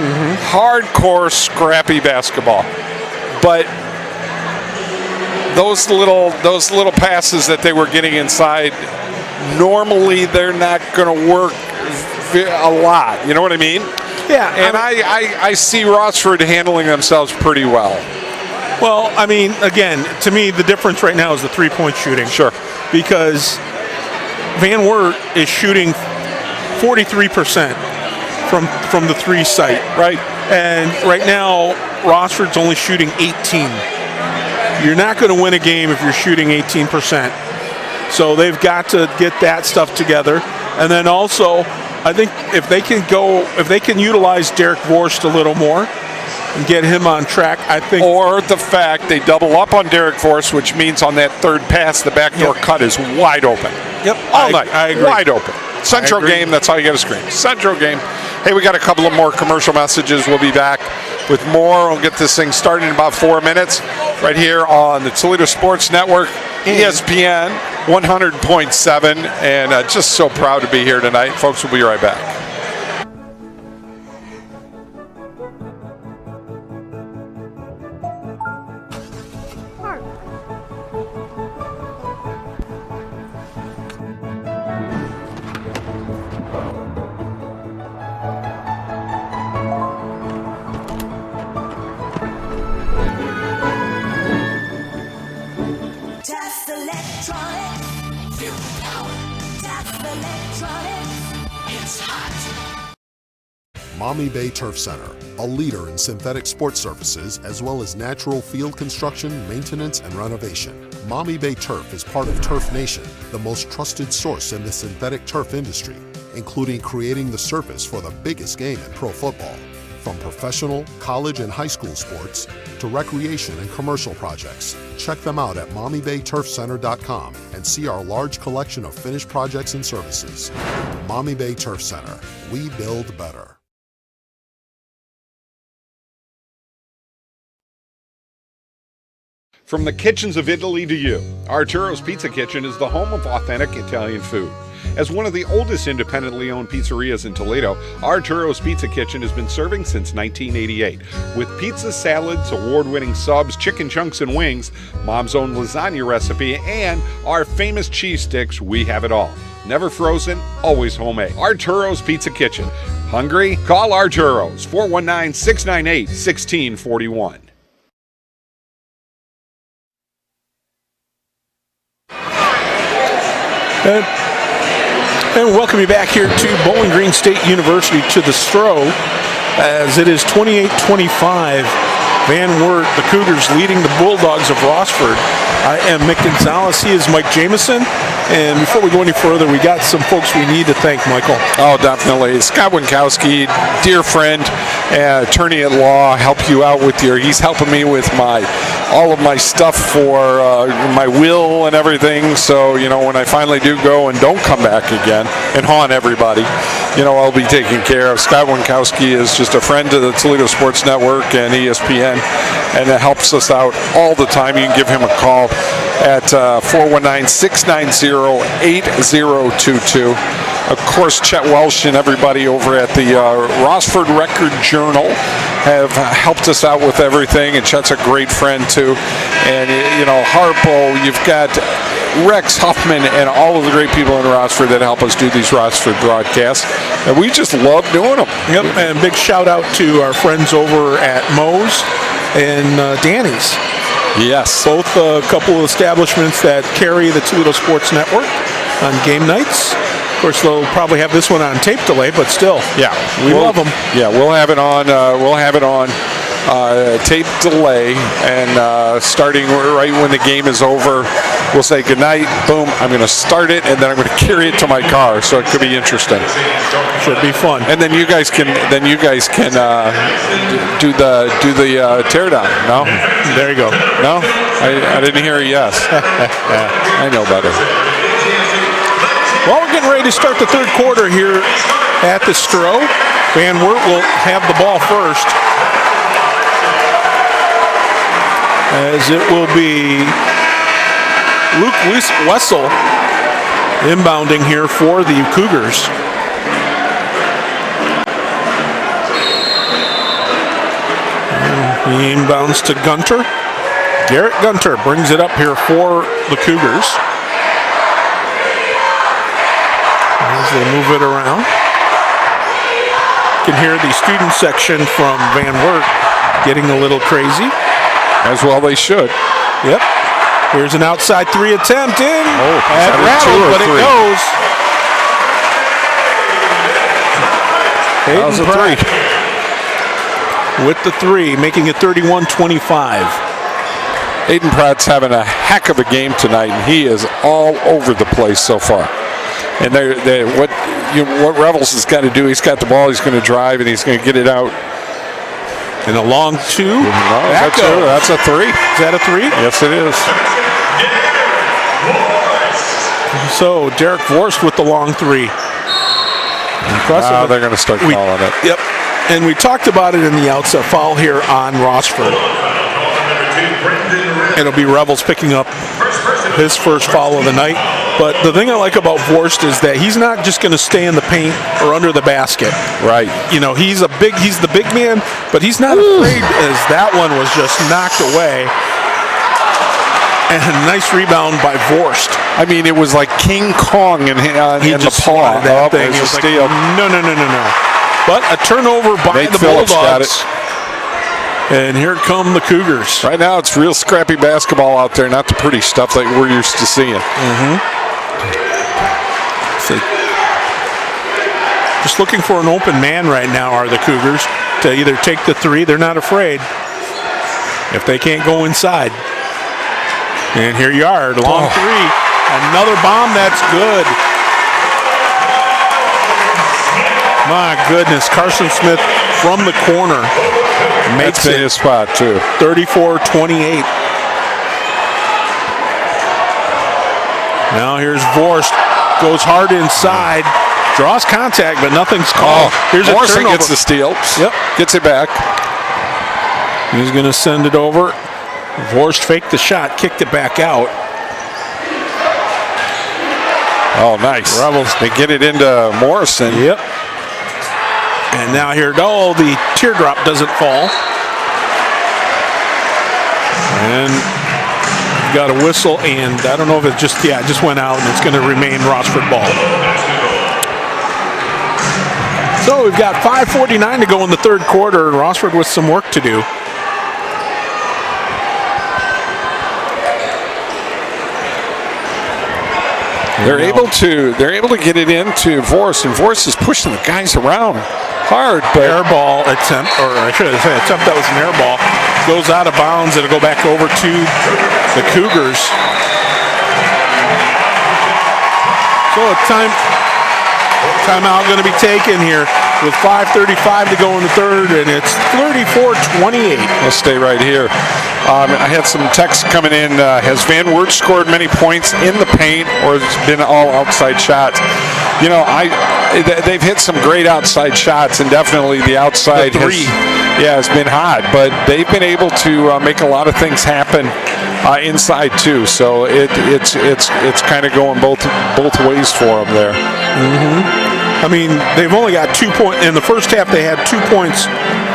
S2: hardcore scrappy basketball. But those little passes that they were getting inside, normally they're not going to work a lot. You know what I mean?
S1: Yeah,
S2: and I see Rossford handling themselves pretty well.
S1: Well, I mean, again, to me, the difference right now is the three-point shooting.
S2: Sure.
S1: Because Van Wert is shooting 43% from the three site.
S2: Right.
S1: And right now, Rossford's only shooting 18. You're not going to win a game if you're shooting 18%. So they've got to get that stuff together. And then also, I think if they can utilize Derek Vorst a little more and get him on track, I think.
S2: Or the fact they double up on Derek Vorst, which means on that third pass, the backdoor cut is wide open.
S1: Yep.
S2: All night.
S1: I agree.
S2: Wide open. Central game, that's all you got to scream. Central game. Hey, we got a couple of more commercial messages. We'll be back with more. We'll get this thing started in about 4 minutes right here on the Toledo Sports Network, ESPN 100.7. And just so proud to be here tonight. Folks, we'll be right back.
S9: Maumee Bay Turf Center, a leader in synthetic sports surfaces as well as natural field construction, maintenance, and renovation. Maumee Bay Turf is part of Turf Nation, the most trusted source in the synthetic turf industry, including creating the surface for the biggest game in pro football. From professional, college, and high school sports to recreation and commercial projects, check them out at MaumeeBayTurfCenter.com and see our large collection of finished projects and services. Maumee Bay Turf Center, we build better.
S2: From the kitchens of Italy to you, Arturos Pizza Kitchen is the home of authentic Italian food. As one of the oldest independently owned pizzerias in Toledo, Arturos Pizza Kitchen has been serving since 1988. With pizza, salads, award-winning subs, chicken chunks and wings, Mom's own lasagna recipe, and our famous cheese sticks, we have it all. Never frozen, always homemade. Arturos Pizza Kitchen. Hungry? Call Arturos, 419-698-1641.
S1: And welcome you back here to Bowling Green State University to the Stro, as it is 28-25. Van Wert, the Cougars, leading the Bulldogs of Rossford. I am Mick Gonzalez. He is Mike Jameson. And before we go any further, we got some folks we need to thank, Michael.
S2: Oh, definitely. Scott Winkowski, dear friend, attorney at law, help you out with he's helping me with all of my stuff for my will and everything. So, when I finally do go and don't come back again and haunt everybody, I'll be taken care of. Scott Winkowski is just a friend to the Toledo Sports Network and ESPN, and it helps us out all the time. You can give him a call at 419-690-8022. Of course, Chet Welsh and everybody over at the Rossford Record Journal have helped us out with everything, and Chet's a great friend too. And Harpo, you've got Rex, Huffman, and all of the great people in Rossford that help us do these Rossford broadcasts, and we just love doing them.
S1: Yep, and big shout out to our friends over at Moe's and Danny's.
S2: Yes.
S1: Both a couple of establishments that carry the Toledo Sports Network on game nights. Of course, they'll probably have this one on tape delay, but still,
S2: yeah,
S1: we love them.
S2: Yeah, we'll have it on. Tape delay, and starting right when the game is over, we'll say goodnight. Boom. I'm going to start it, and then I'm going to carry it to my car, so it could be interesting.
S1: Should be fun.
S2: And then you guys can do the teardown. No.
S1: There you go.
S2: No, I didn't hear a yes. I know better.
S1: Well, we're getting ready to start the third quarter here at the Stro. Van Wert will have the ball first, as it will be Luke Wessel inbounding here for the Cougars. He inbounds to Gunter. Garrett Gunter brings it up here for the Cougars as they move it around. You can hear the student section from Van Wert getting a little crazy.
S2: As well they should.
S1: Yep. Here's an outside three attempt in.
S2: Oh,
S1: that rattled, but
S2: three?
S1: It goes.
S2: That was a three.
S1: With the three, making it 31-25.
S2: Aiden Pratt's having a heck of a game tonight, and he is all over the place so far. And what Revels has got to do, he's got the ball, he's going to drive, and he's going to get it out.
S1: And a long two.
S2: No, that's a three.
S1: Is that a three?
S2: Yes, it is.
S1: So Derek Vorst with the long three. Impressive.
S2: Now they're going to start calling it.
S1: Yep. And we talked about it in the outset. Foul here on Rossford. It'll be Revels picking up his first foul of the night. But the thing I like about Vorst is that he's not just going to stay in the paint or under the basket.
S2: Right.
S1: He's the big man, but he's not afraid, as that one was just knocked away. And a nice rebound by Vorst.
S2: I mean, it was like King Kong in the paw.
S1: That thing. It was like, no. But a turnover by the Bulldogs. And here come the Cougars.
S2: Right now, it's real scrappy basketball out there, not the pretty stuff that we're used to seeing.
S1: Mm-hmm. So just looking for an open man right now are the Cougars to either take the three. They're not afraid if they can't go inside. And here you are, long three. Another bomb, that's good. My goodness, Carson Smith from the corner makes
S2: it his spot too.
S1: 34-28. Now here's Vorst, goes hard inside, draws contact, but nothing's called. Here's
S2: Vorst
S1: a turnover.
S2: gets the steal.
S1: Yep,
S2: gets it back.
S1: He's going to send it over. Vorst faked the shot, kicked it back out.
S2: Oh, nice.
S1: Rebels.
S2: They get it into Morrison.
S1: Yep. And now here, the teardrop doesn't fall. And we've got a whistle, and I don't know if it just went out, and it's going to remain Rossford ball. So we've got 5:49 to go in the third quarter, and Rossford with some work to do.
S2: They're able to get it into Vorst, and Vorst is pushing the guys around hard. But
S1: air ball attempt, or I should have said attempt, that was an air ball. Goes out of bounds. It'll go back over to the Cougars. So a timeout going to be taken here with 5:35 to go in the third, and it's 34-28.
S2: Let's stay right here. I had some texts coming in. Has Van Wert scored many points in the paint, or has it been all outside shots? You know, they've hit some great outside shots, and definitely the outside has been hot. But they've been able to make a lot of things happen inside too. So it's kind of going both ways for them there.
S1: Mm-hmm. I mean, they've only got 2 points in the first half. They had 2 points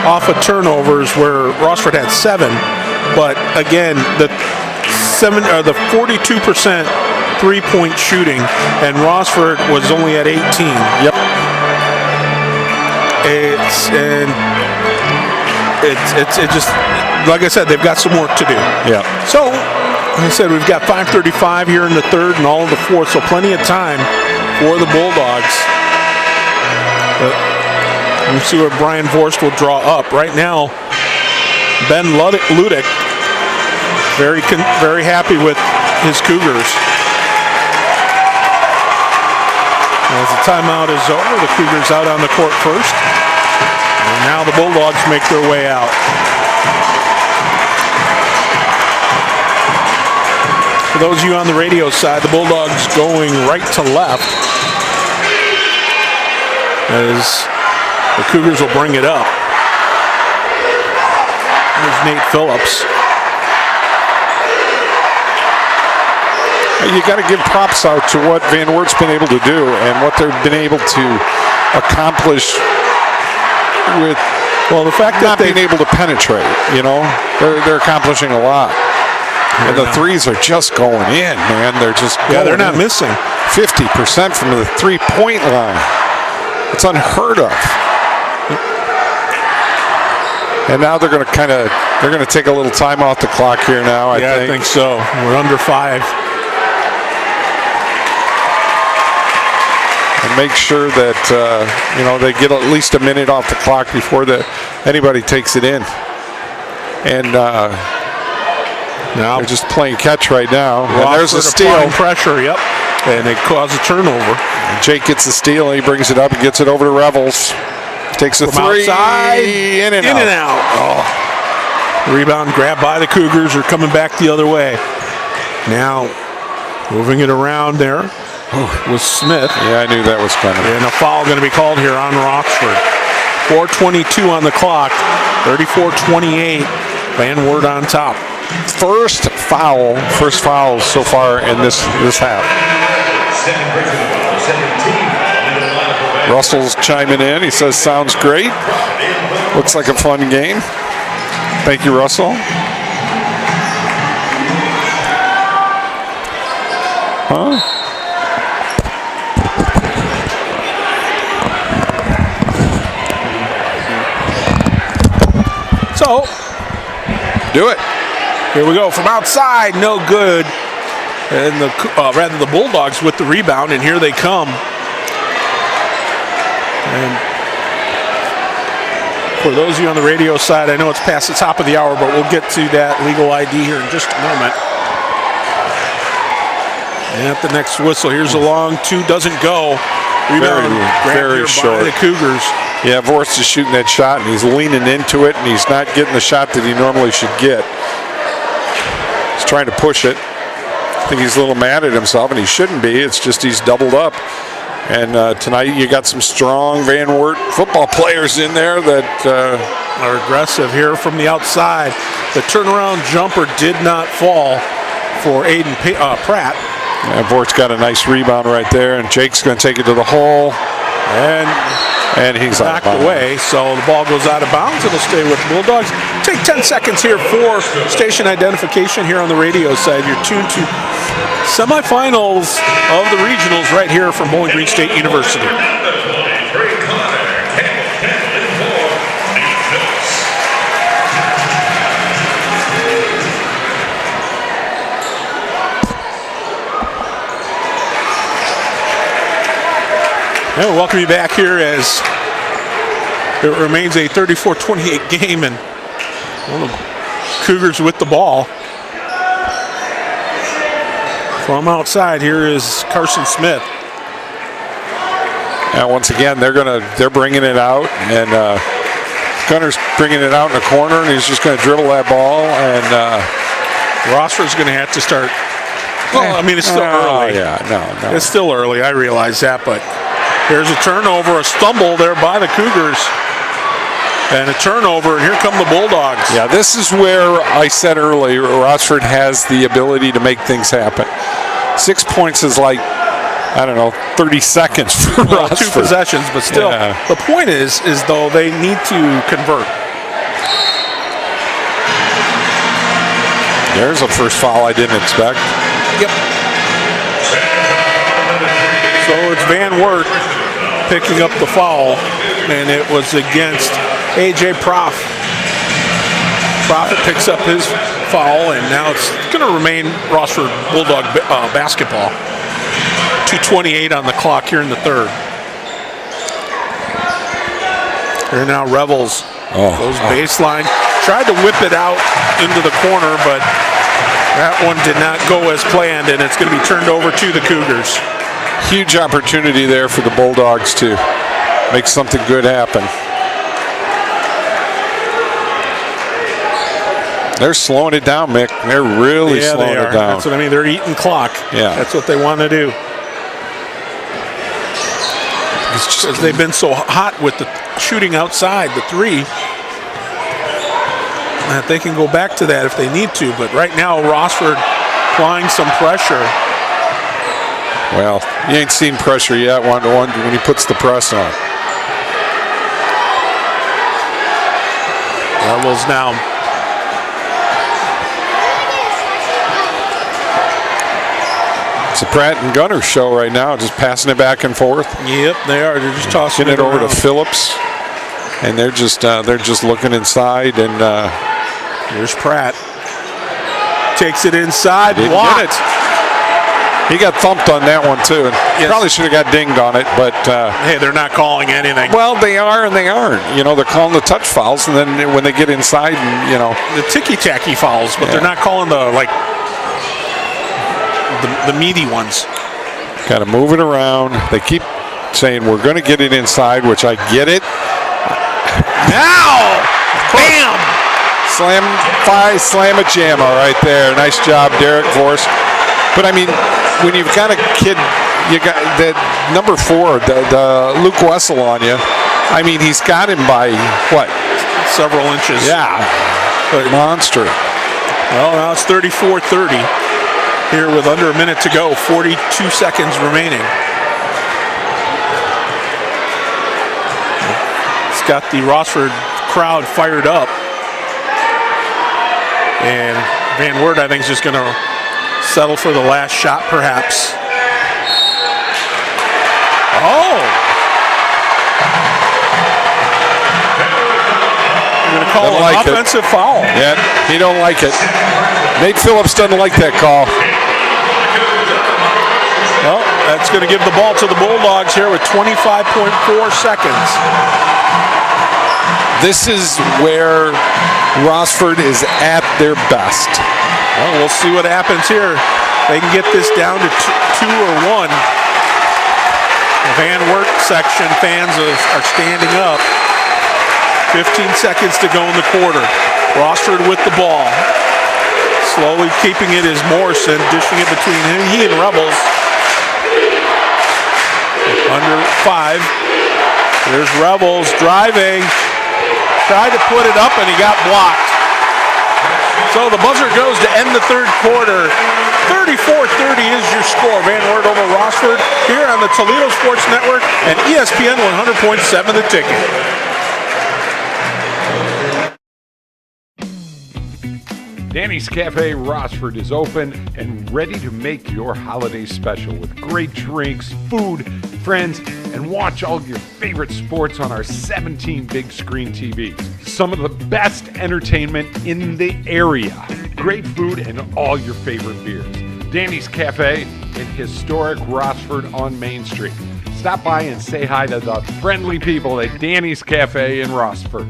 S1: off of turnovers, where Rossford had 7. But again, the 42% three-point shooting, and Rossford was only at 18.
S2: Yep.
S1: It's just, like I said, they've got some work to do.
S2: Yeah.
S1: So, like I said, we've got 5:35 here in the third and all of the fourth, so plenty of time for the Bulldogs. But we'll see what Brian Vorst will draw up. Right now, Ben Ludick, very happy with his Cougars. As the timeout is over, the Cougars out on the court first. And now the Bulldogs make their way out. For those of you on the radio side, the Bulldogs going right to left, as the Cougars will bring it up. There's Nate Phillips.
S2: You got to give props out to what Van Wert's been able to do and what they've been able to accomplish with,
S1: well, the fact that
S2: not being able to penetrate. You know, they're accomplishing a lot, and the threes are just going in, man. They're just
S1: they're not missing.
S2: 50% from the three-point line. It's unheard of. And now they're going to take a little time off the clock here now. I think
S1: so. We're under 5.
S2: And make sure that they get at least a minute off the clock before anybody takes it in. And now they're just playing catch right now. And there's a steal.
S1: Pressure, yep. And it caused a turnover.
S2: And Jake gets the steal, and he brings it up and gets it over to Revels. Takes a three.
S1: Outside,
S2: in and out.
S1: Oh. Rebound grabbed by the Cougars, are coming back the other way. Now moving it around there was Smith.
S2: Yeah, I knew that was coming.
S1: And a foul going to be called here on Rossford. 4:22 on the clock. 34-28. Van Wert on top.
S2: First foul so far in this half. Russell's chiming in. He says, sounds great. Looks like a fun game. Thank you, Russell. Huh?
S1: So,
S2: do it.
S1: Here we go from outside, no good. And the Bulldogs with the rebound, and here they come. And for those of you on the radio side, I know it's past the top of the hour, but we'll get to that legal ID here in just a moment. And at the next whistle, here's a long two, doesn't go. Rebound
S2: very short.
S1: By the Cougars.
S2: Yeah, Vorst is shooting that shot, and he's leaning into it, and he's not getting the shot that he normally should get. He's trying to push it. I think he's a little mad at himself, and he shouldn't be. It's just he's doubled up. And tonight you got some strong Van Wert football players in there that
S1: are aggressive here from the outside. The turnaround jumper did not fall for Aiden Pratt.
S2: And Vort's got a nice rebound right there, and Jake's going to take it to the hole. And he's
S1: backed away, so the ball goes out of bounds. It'll stay with the Bulldogs. Take 10 seconds here for station identification here on the radio side. You're tuned to semifinals of the regionals right here from Bowling Green State University. And we'll welcome you back here as it remains a 34-28 game, and one of the Cougars with the ball. From outside, here is Carson Smith.
S2: Now once again, they're bringing it out, and Gunner's bringing it out in the corner, and he's just going to dribble that ball, and
S1: Rossford's going to have to start. Well, I mean, it's still early.
S2: Yeah, no.
S1: It's still early. I realize that, but here's a turnover, a stumble there by the Cougars. And a turnover, and here come the Bulldogs.
S2: Yeah, this is where I said earlier, Rossford has the ability to make things happen. 6 points is like, I don't know, 30 seconds for Rossford.
S1: 2 possessions, but still, the point is though they need to convert.
S2: There's a first foul I didn't expect.
S1: Yep. So it's Van Wert picking up the foul, and it was against A.J. Prof. Profit picks up his foul, and now it's going to remain Rossford Bulldog basketball. 2:28 on the clock here in the third. Here now Rebels goes baseline. Tried to whip it out into the corner, but that one did not go as planned, and it's going to be turned over to the Cougars.
S2: Huge opportunity there for the Bulldogs to make something good happen. They're slowing it down, Mick. They're really slowing it down.
S1: That's what I mean. They're eating clock.
S2: Yeah.
S1: That's what they want to do. Because they've been so hot with the shooting outside, the three, that they can go back to that if they need to. But right now, Rossford applying some pressure.
S2: Well, you ain't seen pressure yet when he puts the press on.
S1: Rebels now.
S2: It's a Pratt and Gunner show right now, just passing it back and forth.
S1: Yep, they are. They're just tossing
S2: it over to Phillips, and they're just looking inside. And
S1: here's Pratt. Takes it inside.
S2: Blocked. He got thumped on that one too, and probably should have got dinged on it. But
S1: hey, they're not calling anything.
S2: Well, they are and they aren't. You know, they're calling the touch fouls, and then when they get inside, and
S1: the ticky-tacky fouls, but they're not calling the meaty ones.
S2: Got to move it around. They keep saying we're going to get it inside, which I get it.
S1: Now, bam!
S2: Slam a jammer right there. Nice job, Derek Vorst. But I mean, when you've got a kid, you got that number 4, the Luke Wessel on you. I mean, he's got him by what?
S1: Several inches.
S2: Yeah, monster.
S1: Well, now it's 34-30 here with under a minute to go. 42 seconds remaining. It's got the Rossford crowd fired up, and Van Wert, I think, is just going to settle for the last shot, perhaps. Oh! You're going to call an offensive foul.
S2: Yeah, he don't like it. Nate Phillips doesn't like that call.
S1: Well, That's going to give the ball to the Bulldogs here with 25.4 seconds.
S2: This is where Rossford is at their best.
S1: Well, we'll see what happens here. They can get this down to 2 or 1. The Van Wert section fans are standing up. 15 seconds to go in the quarter. Rossford with the ball. Slowly keeping it is Morrison, dishing it between he and Rebels. Under 5. There's Rebels driving. Tried to put it up and he got blocked. So the buzzer goes to end the third quarter. 34-30 is your score. Van Wert over Rossford here on the Toledo Sports Network and ESPN 100.7 The Ticket.
S6: Danny's Cafe Rossford is open and ready to make your holiday special with great drinks, food, friends, and watch all your favorite sports on our 17 big screen TVs. Some of the best entertainment in the area. Great food and all your favorite beers. Danny's Cafe in historic Rossford on Main Street. Stop by and say hi to the friendly people at Danny's Cafe in Rossford.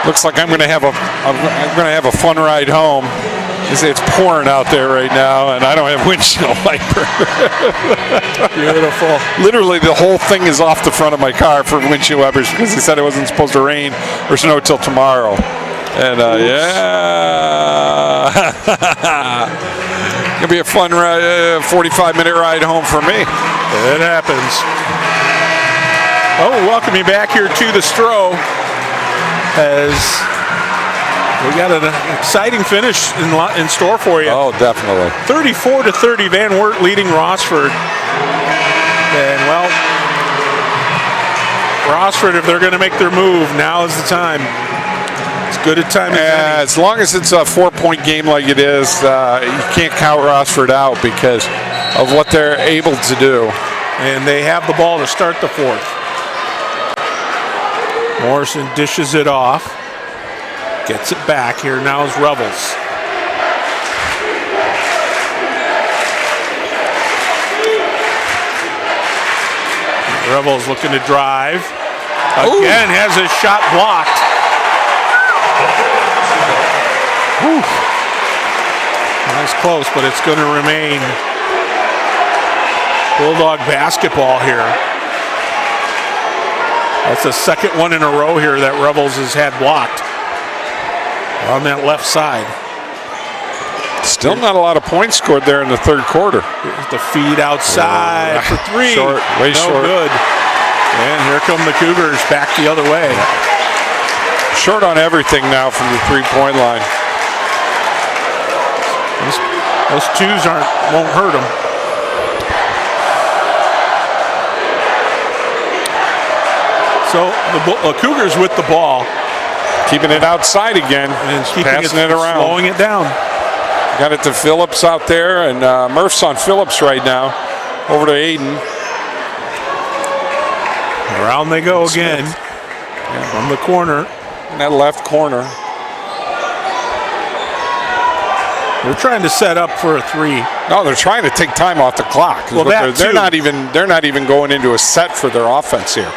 S2: Looks like I'm going to have a fun ride home. It's pouring out there right now, and I don't have windshield wiper.
S1: Beautiful.
S2: Literally, the whole thing is off the front of my car for windshield wipers because they said it wasn't supposed to rain or snow till tomorrow. And yeah, gonna be a fun ride, 45-minute ride home for me.
S1: It happens. Oh, welcome you back here to the Stro. As we got an exciting finish in store for you.
S2: Oh, definitely.
S1: 34-30, Van Wert leading Rossford. And, well, Rossford, if they're going to make their move, now is the time. As good a time as any.
S2: As long as it's a 4-point game like it is, you can't count Rossford out because of what they're able to do.
S1: And they have the ball to start the fourth. Morrison dishes it off. Gets it back. Here now is Rebels. Rebels looking to drive. Again, has his shot blocked. Whew. That's close, but it's going to remain Bulldog basketball here. That's the second one in a row here that Rebels has had blocked on that left side.
S2: Still not a lot of points scored there in the third quarter.
S1: Here's the feed outside for 3.
S2: Short, way short.
S1: Good. And here come the Cougars back the other way.
S2: Short on everything now from the 3-point line.
S1: Those twos won't hurt them. So the Cougars with the ball.
S2: Keeping it outside again.
S1: And
S2: passing it around.
S1: Slowing it down.
S2: Got it to Phillips out there, and Murph's on Phillips right now. Over to Aiden.
S1: Around they go again. From the corner.
S2: In that left corner.
S1: They're trying to set up for a 3.
S2: No, they're trying to take time off the clock.
S1: Well,
S2: they're not even going into a set for their offense here.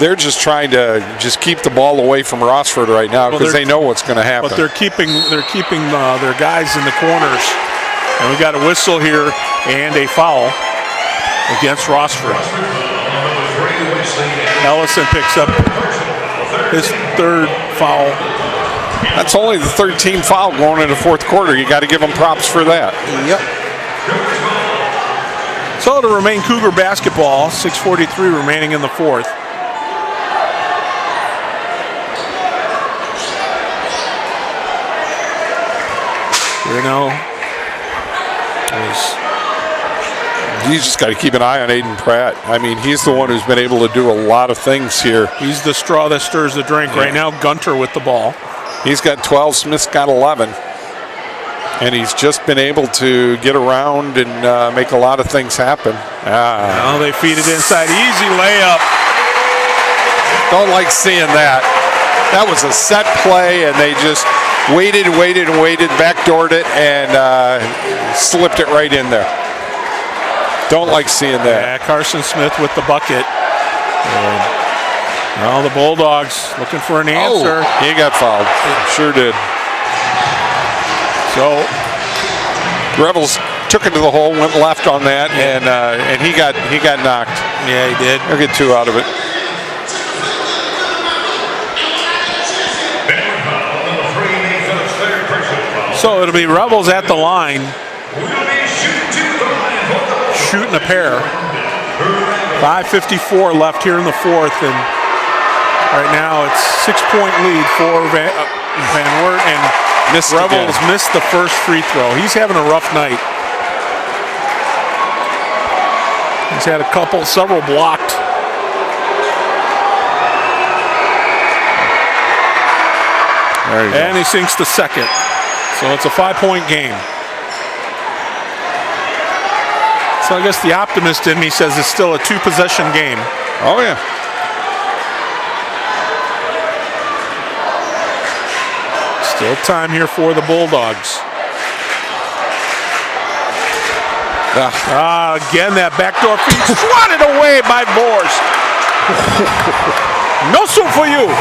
S2: They're just trying to keep the ball away from Rossford right now because they know what's going to happen.
S1: But they're keeping their guys in the corners. And we got a whistle here and a foul against Rossford. Ellison picks up his third foul.
S2: That's only the 13th foul going into the fourth quarter. You got to give them props for that.
S1: Yep. So it'll remain Cougar basketball. 6:43 remaining in the fourth.
S2: You just got to keep an eye on Aiden Pratt. I mean, he's the one who's been able to do a lot of things here.
S1: He's the straw that stirs the drink. Right now, Gunter with the ball.
S2: He's got 12, Smith's got 11. And he's just been able to get around and make a lot of things happen.
S1: Now they feed it inside. Easy layup.
S2: Don't like seeing that. That was a set play, and they just waited, backdoored it, and slipped it right in there. Don't like seeing that.
S1: Yeah, Carson Smith with the bucket. Well, the Bulldogs looking for an answer.
S2: Oh, he got fouled. Sure did.
S1: So
S2: Rebels took it to the hole, went left on that, and he got knocked.
S1: Yeah, he did.
S2: He'll get 2 out of it.
S1: So it'll be Rebels at the line, shooting a pair. 5:54 left here in the fourth, and right now it's 6-point lead for Van Wert, and Rebels missed the first free throw. He's having a rough night. He's had several blocked.
S2: There you go.
S1: And he sinks the second. So it's a 5-point game. So I guess the optimist in me says it's still a 2-possession game.
S2: Oh, yeah.
S1: Still time here for the Bulldogs. Again, that backdoor feed swatted away by Vorst. No soup for you.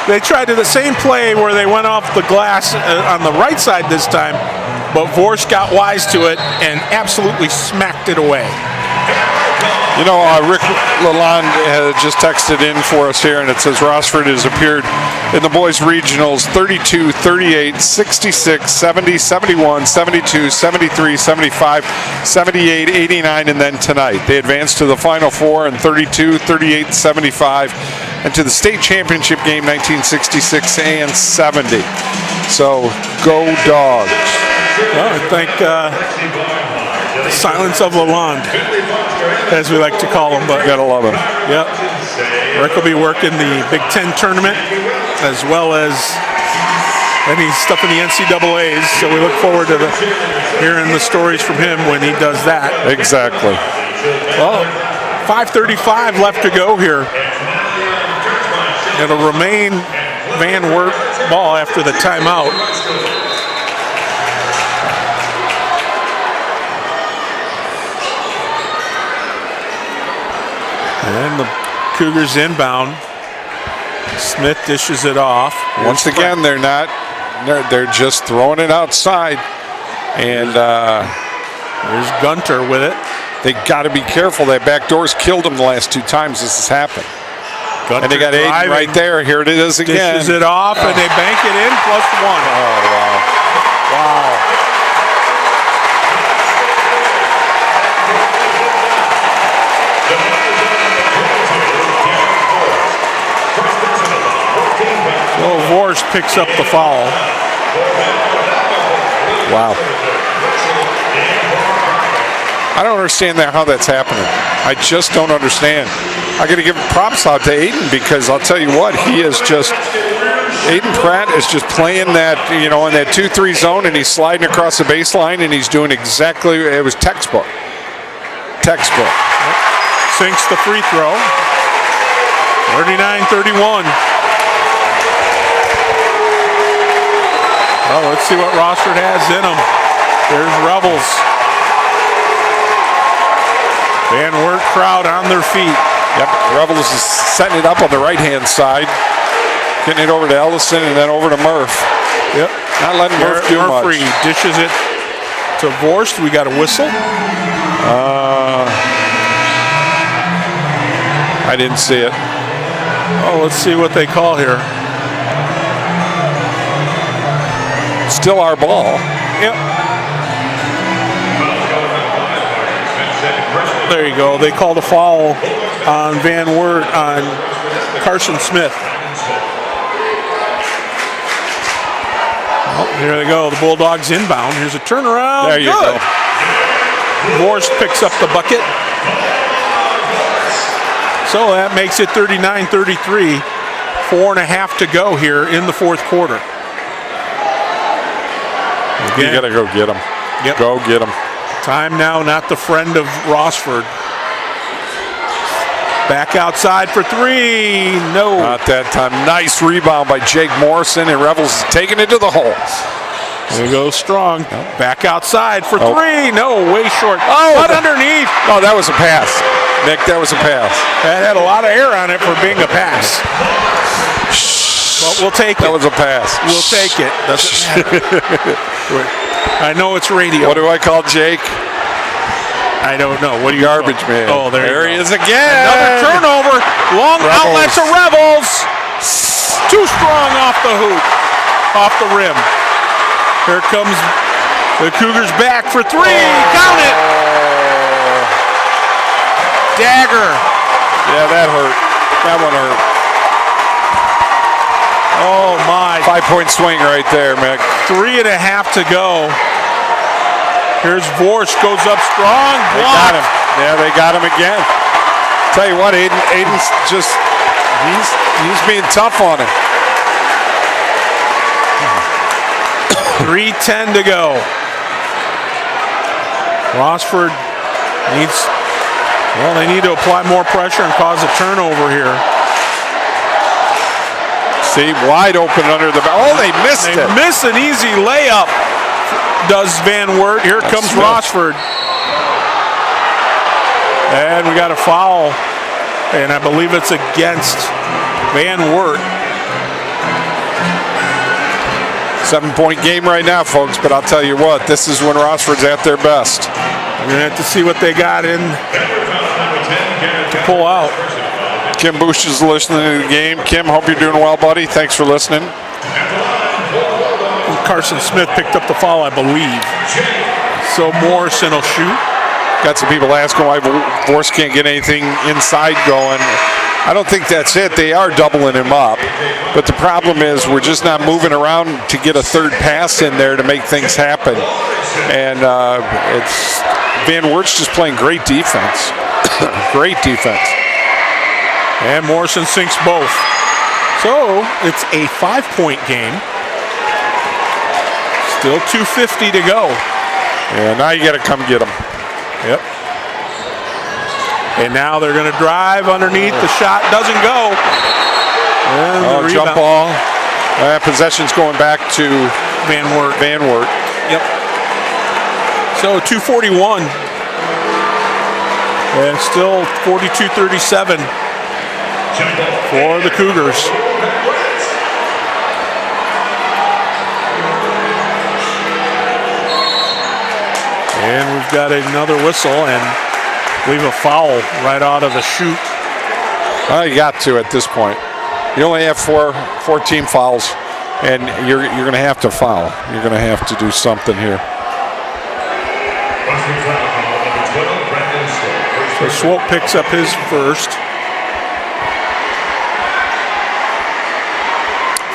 S1: They tried to the same play where they went off the glass on the right side this time, but Vorst got wise to it and absolutely smacked it away.
S2: You know, Rick Lalonde just texted in for us here, and it says Rossford has appeared in the boys regionals 32, 38, 66, 70, 71, 72, 73, 75, 78, 89, and then tonight. They advanced to the Final Four in 32, 38, 75, and to the state championship game 1966 and 70. So, go Dogs.
S1: Well, I think the silence of Lalonde, as we like to call him. But
S2: gotta love him.
S1: Yep. Rick will be working the Big Ten tournament as well as any stuff in the NCAAs. So we look forward to hearing the stories from him when he does that.
S2: Exactly.
S1: Well, 5:35 left to go here. It'll remain Van Wert ball after the timeout. And the Cougars inbound. Smith dishes it off.
S2: Once again, they're just throwing it outside. And
S1: there's Gunter with it.
S2: They got to be careful. That back door's killed them the last 2 times this has happened.
S1: Gunter
S2: and they got Aiden right there. Here it is again.
S1: Dishes it off, and they bank it in, +1.
S2: Oh, wow. Wow.
S1: Well, Vorst picks up the foul.
S2: Wow. I don't understand how that's happening. I just don't understand. I got to give props out to Aiden, because I'll tell you what, Aiden Pratt is just playing that, in that 2-3 zone, and he's sliding across the baseline, and he's doing exactly, it was textbook. Textbook.
S1: Sinks the free throw. 39-31. Well, let's see what Rossford has in them. There's Rebels. Van Wert crowd on their feet.
S2: Yep, Rebels is setting it up on the right-hand side. Getting it over to Ellison and then over to Murph.
S1: Yep.
S2: Not letting Murph do much.
S1: Murphree dishes it to Vorst. We got a whistle.
S2: I didn't see it.
S1: Oh, let's see what they call here.
S2: Still our ball.
S1: Yep. There you go. They called a foul on Van Wert on Carson Smith. Oh, here they go. The Bulldogs inbound. Here's a turnaround.
S2: There you go.
S1: Vorst picks up the bucket. So that makes it 39-33. 4.5 to go here in the fourth quarter.
S2: Again. You got to go get them.
S1: Yep.
S2: Go get them.
S1: Time now, not the friend of Rossford. Back outside for three. No.
S2: Not that time. Nice rebound by Jake Morrison, and Rebels taking it to the hole.
S1: There goes Strong. Back outside for three. No, way short. But underneath.
S2: Oh, that was a pass. Nick, that was a pass.
S1: That had a lot of air on it for being a pass. But we'll take it.
S2: That was a pass.
S1: We'll take it. Doesn't matter. I know it's radio.
S2: What do I call Jake?
S1: I don't know. What do you
S2: Garbage
S1: call?
S2: man.
S1: Oh, there
S2: he
S1: you go.
S2: is again.
S1: Another turnover. Long outlet to Rebels. Too strong off the hoop. Off the rim. Here comes the Cougars back for three. Count it. Dagger.
S2: Yeah, that hurt. That one hurt.
S1: Oh, my.
S2: 5-point swing right there, Mick.
S1: 3.5 to go. Here's Vorst, goes up strong.
S2: They got him. Yeah, they got him again. Tell you what, Aiden's just, he's being tough on him.
S1: 3:10 to go. Rossford needs, well, they need to apply more pressure and cause a turnover here.
S2: See, wide open under the, oh, they missed it.
S1: They miss an easy layup, does Van Wert. Here comes Rossford. And we got a foul, and I believe it's against Van Wert.
S2: 7-point game right now, folks, but I'll tell you what, this is when Rossford's at their best.
S1: We're going to have to see what they got in to pull out.
S2: Kim Bush is listening to the game. Kim, hope you're doing well, buddy. Thanks for listening.
S1: Carson Smith picked up the foul, I believe. So Morrison will shoot.
S2: Got some people asking why Vorst can't get anything inside going. I don't think that's it. They are doubling him up. But the problem is we're just not moving around to get a third pass in there to make things happen. And it's Van Wert's just playing great defense. Great defense.
S1: And Morrison sinks both. So it's a 5-point game. Still 2:50 to go.
S2: Yeah, now you got to come get them.
S1: Yep. And now they're going to drive underneath. The shot doesn't go.
S2: Oh, jump ball. Possession's going back to
S1: Van Wert.
S2: Van Wert.
S1: Yep. So 2:41. And still 42-37 for the Cougars. And we've got another whistle and leave a foul right out of the chute.
S2: Well, you got to at this point. You only have four team fouls, and you're going to have to foul. You're going to have to do something here.
S1: So Swope picks up his first.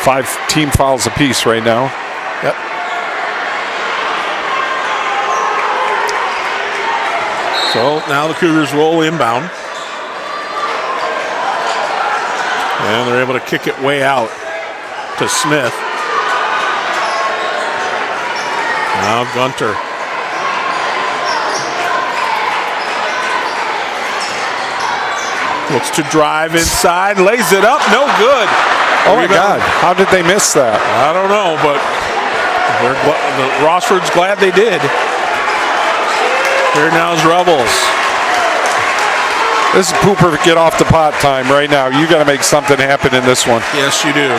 S2: 5 team fouls apiece right now.
S1: Yep. So now the Cougars roll inbound. And they're able to kick it way out to Smith. Now Gunter. Looks to drive inside, lays it up, no good.
S2: Oh my God, how did they miss that?
S1: I don't know, but the Rossford's glad they did. Here now's Rebels.
S2: This is pooper get off the pot time right now. You got to make something happen in this one.
S1: Yes, you do.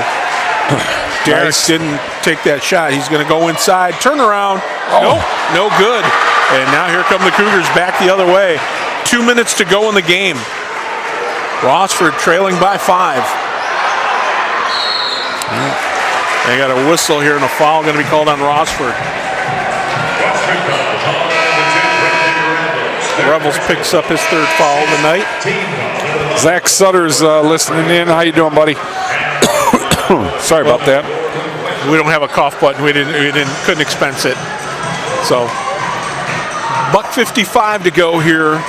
S1: Derek didn't take that shot. He's going to go inside, turn around. Nope, no good. And now here come the Cougars back the other way. 2 minutes to go in the game. Rossford trailing by 5. They got a whistle here and a foul going to be called on Rossford. Rebels picks up his third foul of the night.
S2: Zach Sutter's listening in. How you doing, buddy? Sorry about that.
S1: We don't have a cough button. We couldn't expense it. So, $1:55 to go here.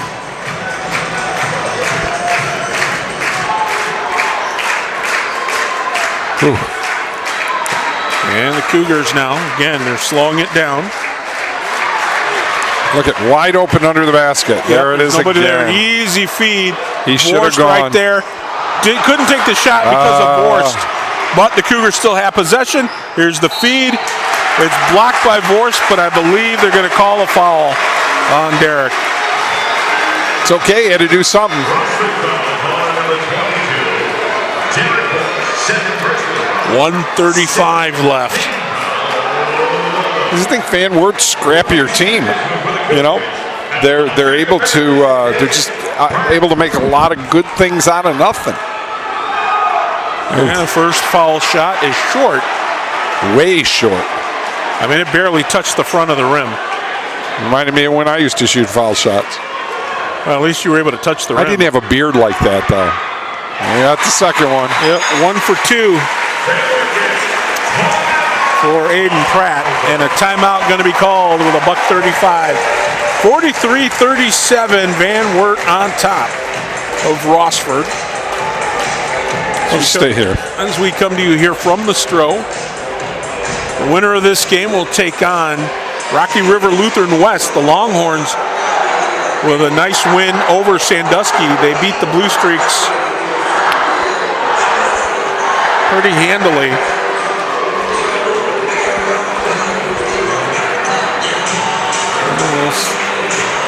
S1: Ooh. And the Cougars now, again, they're slowing it down.
S2: Look at wide open under the basket. There it is
S1: nobody
S2: again.
S1: there. Easy feed.
S2: He should have
S1: Vorst
S2: gone.
S1: right there. Couldn't take the shot because of Vorst. But the Cougars still have possession. Here's the feed. It's blocked by Vorst, but I believe they're going to call a foul on Derek.
S2: It's okay. He had to do something.
S1: 1:35 left.
S2: I just think Van Wert's scrappier team. You know, they're able to they're just able to make a lot of good things out of nothing.
S1: And the first foul shot is short.
S2: Way short.
S1: I mean, it barely touched the front of the rim.
S2: Reminded me of when I used to shoot foul shots.
S1: Well, at least you were able to touch the rim.
S2: I didn't have a beard like that, though. Yeah, that's the second one.
S1: Yep, 1 for 2 for Aiden Pratt. And a timeout going to be called with a $1:35. 43-37, Van Wert on top of Rossford.
S2: Let's stay here.
S1: As we come to you here from the Stro, the winner of this game will take on Rocky River Lutheran West, the Longhorns, with a nice win over Sandusky. They beat the Blue Streaks pretty handily.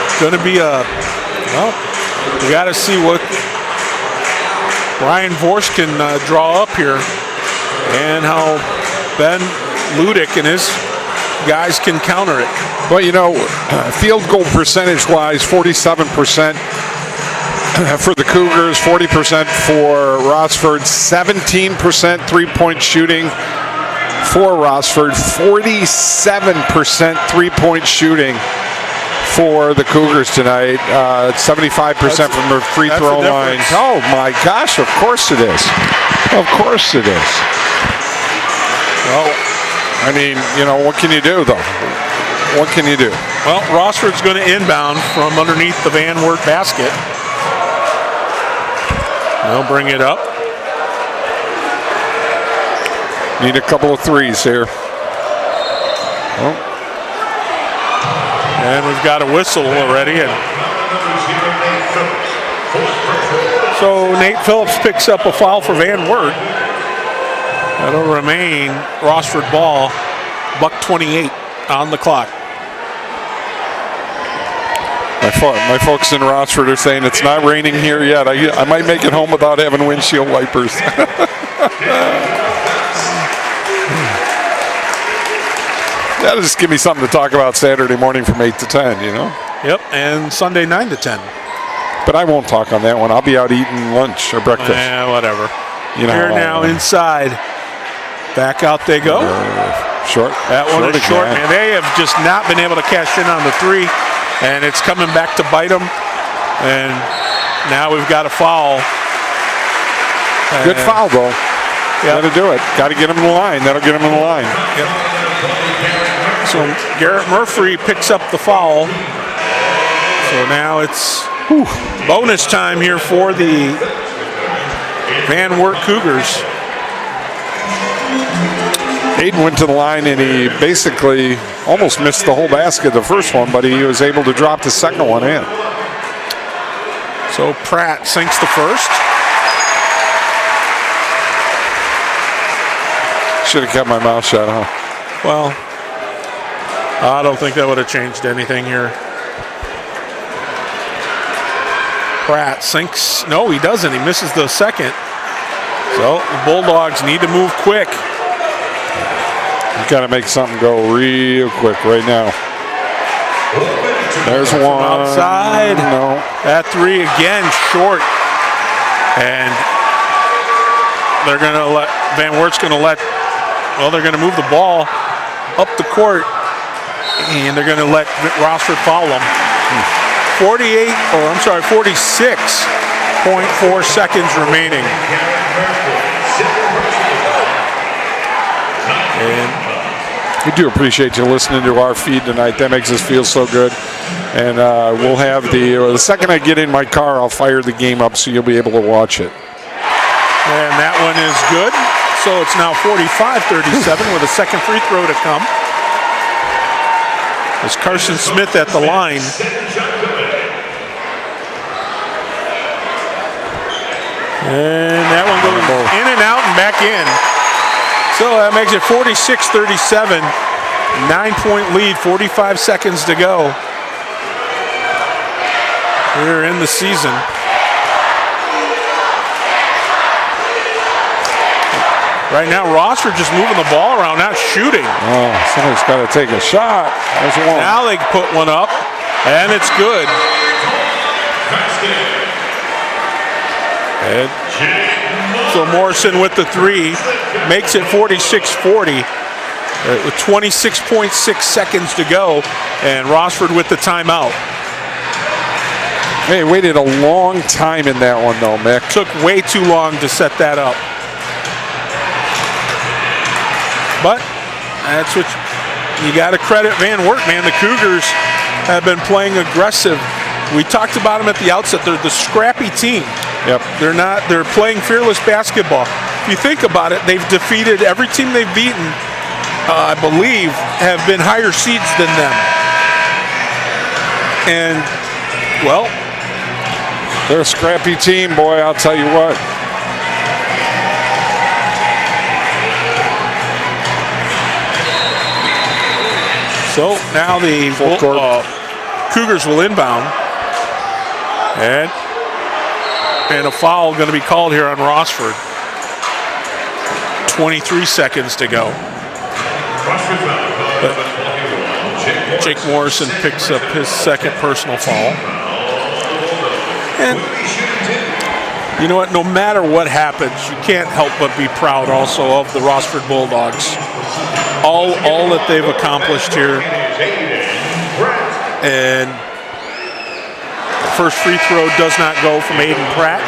S1: It's going to be we got to see what Brian Vorst can draw up here and how Ben Ludick and his guys can counter it.
S2: Well, you know, field goal percentage-wise, 47% for the Cougars, 40% for Rossford, 17% three-point shooting for Rossford, 47% three-point shooting for the Cougars tonight, 75% from the free throw line. Oh my gosh, of course it is. Of course it is. Well, I mean, you know, what can you do, though? What can you do?
S1: Well, Rossford's going to inbound from underneath the Van Wert basket. They'll bring it up.
S2: Need a couple of threes here. Oh.
S1: And we've got a whistle already. And so Nate Phillips picks up a foul for Van Wert. That'll remain Rossford ball, $1:28 on the clock.
S2: My folks in Rossford are saying it's not raining here yet. I might make it home without having windshield wipers. That'll just give me something to talk about Saturday morning from 8 to 10, you know?
S1: Yep, and Sunday 9 to 10.
S2: But I won't talk on that one. I'll be out eating lunch or breakfast.
S1: Whatever.
S2: You know,
S1: here now inside. Back out they go.
S2: Short.
S1: That one is short, and they have just not been able to cash in on the three, and it's coming back to bite them. And now we've got a foul.
S2: Good foul, though. Got to do it. Got to get him in the line. That'll get him in the line.
S1: Yep. So Garrett Murphree picks up the foul. So now it's bonus time here for the Van Wert Cougars.
S2: Hayden went to the line and he basically almost missed the whole basket the first one, but he was able to drop the second one in.
S1: So Pratt sinks the first.
S2: Should have kept my mouth shut, huh?
S1: Well, I don't think that would have changed anything here. Pratt sinks. No, he doesn't. He misses the second. So the Bulldogs need to move quick.
S2: You've got to make something go real quick right now. There's one.
S1: Outside.
S2: No.
S1: That three again short. And they're going to let, Van Wert's going to let, well, they're going to move the ball up the court. And they're going to let Rossford foul them. 46.4 seconds remaining. And
S2: we do appreciate you listening to our feed tonight. That makes us feel so good. And we'll have the second I get in my car, I'll fire the game up so you'll be able to watch it.
S1: And that one is good. So it's now 45-37 with a second free throw to come. It's Carson Smith at the line. And that one goes in and out and back in. So that makes it 46-37. 9-point lead, 45 seconds to go. We're in the season. Right now, Rossford just moving the ball around, not shooting.
S2: Oh, somebody's got to take a shot. There's one.
S1: Now they put one up, and it's good. And so Morrison with the three makes it 46-40 with 26.6 seconds to go, and Rossford with the timeout.
S2: Hey, waited a long time in that one, though, Mick.
S1: Took way too long to set that up. But that's what you got to credit Van Wert, man. The Cougars have been playing aggressive. We talked about them at the outset. They're the scrappy team.
S2: Yep.
S1: They're playing fearless basketball. If you think about it, they've defeated every team they've beaten, I believe, have been higher seeds than them. And, well,
S2: they're a scrappy team, boy, I'll tell you what.
S1: So now the Cougars will inbound. And a foul going to be called here on Rossford. 23 seconds to go. But Jake Morrison picks up his second personal foul. And you know what? No matter what happens, you can't help but be proud also of the Rossford Bulldogs. All that they've accomplished here. And the first free throw does not go from Aiden Pratt.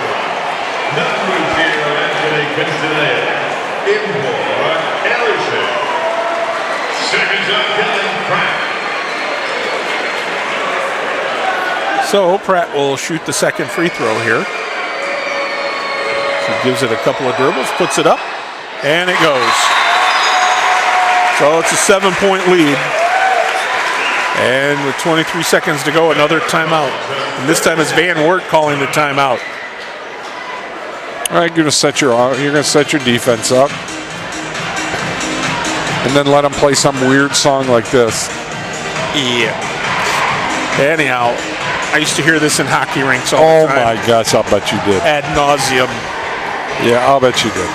S1: So Pratt will shoot the second free throw here. He gives it a couple of dribbles, puts it up, and it goes. So it's a 7-point lead. And with 23 seconds to go, another timeout. And this time it's Van Wert calling the timeout.
S2: All right, you're going to set your defense up. And then let them play some weird song like this.
S1: Yeah. Anyhow, I used to hear this in hockey rinks all the time.
S2: Oh my gosh, I'll bet you did.
S1: Ad nauseum.
S2: Yeah, I'll bet you did.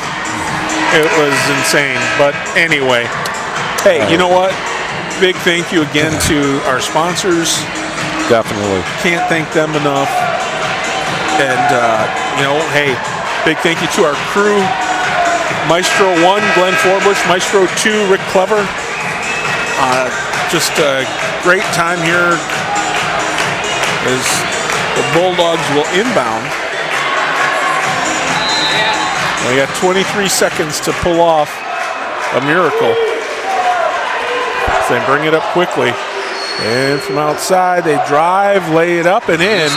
S1: It was insane. But anyway, hey, you know what? Big thank you again to our sponsors.
S2: Definitely.
S1: Can't thank them enough. And, hey, big thank you to our crew. Maestro 1, Glenn Forbush. Maestro 2, Rick Clever. Just a great time here as the Bulldogs will inbound. They got 23 seconds to pull off a miracle. So they bring it up quickly. And from outside, they drive, lay it up and in.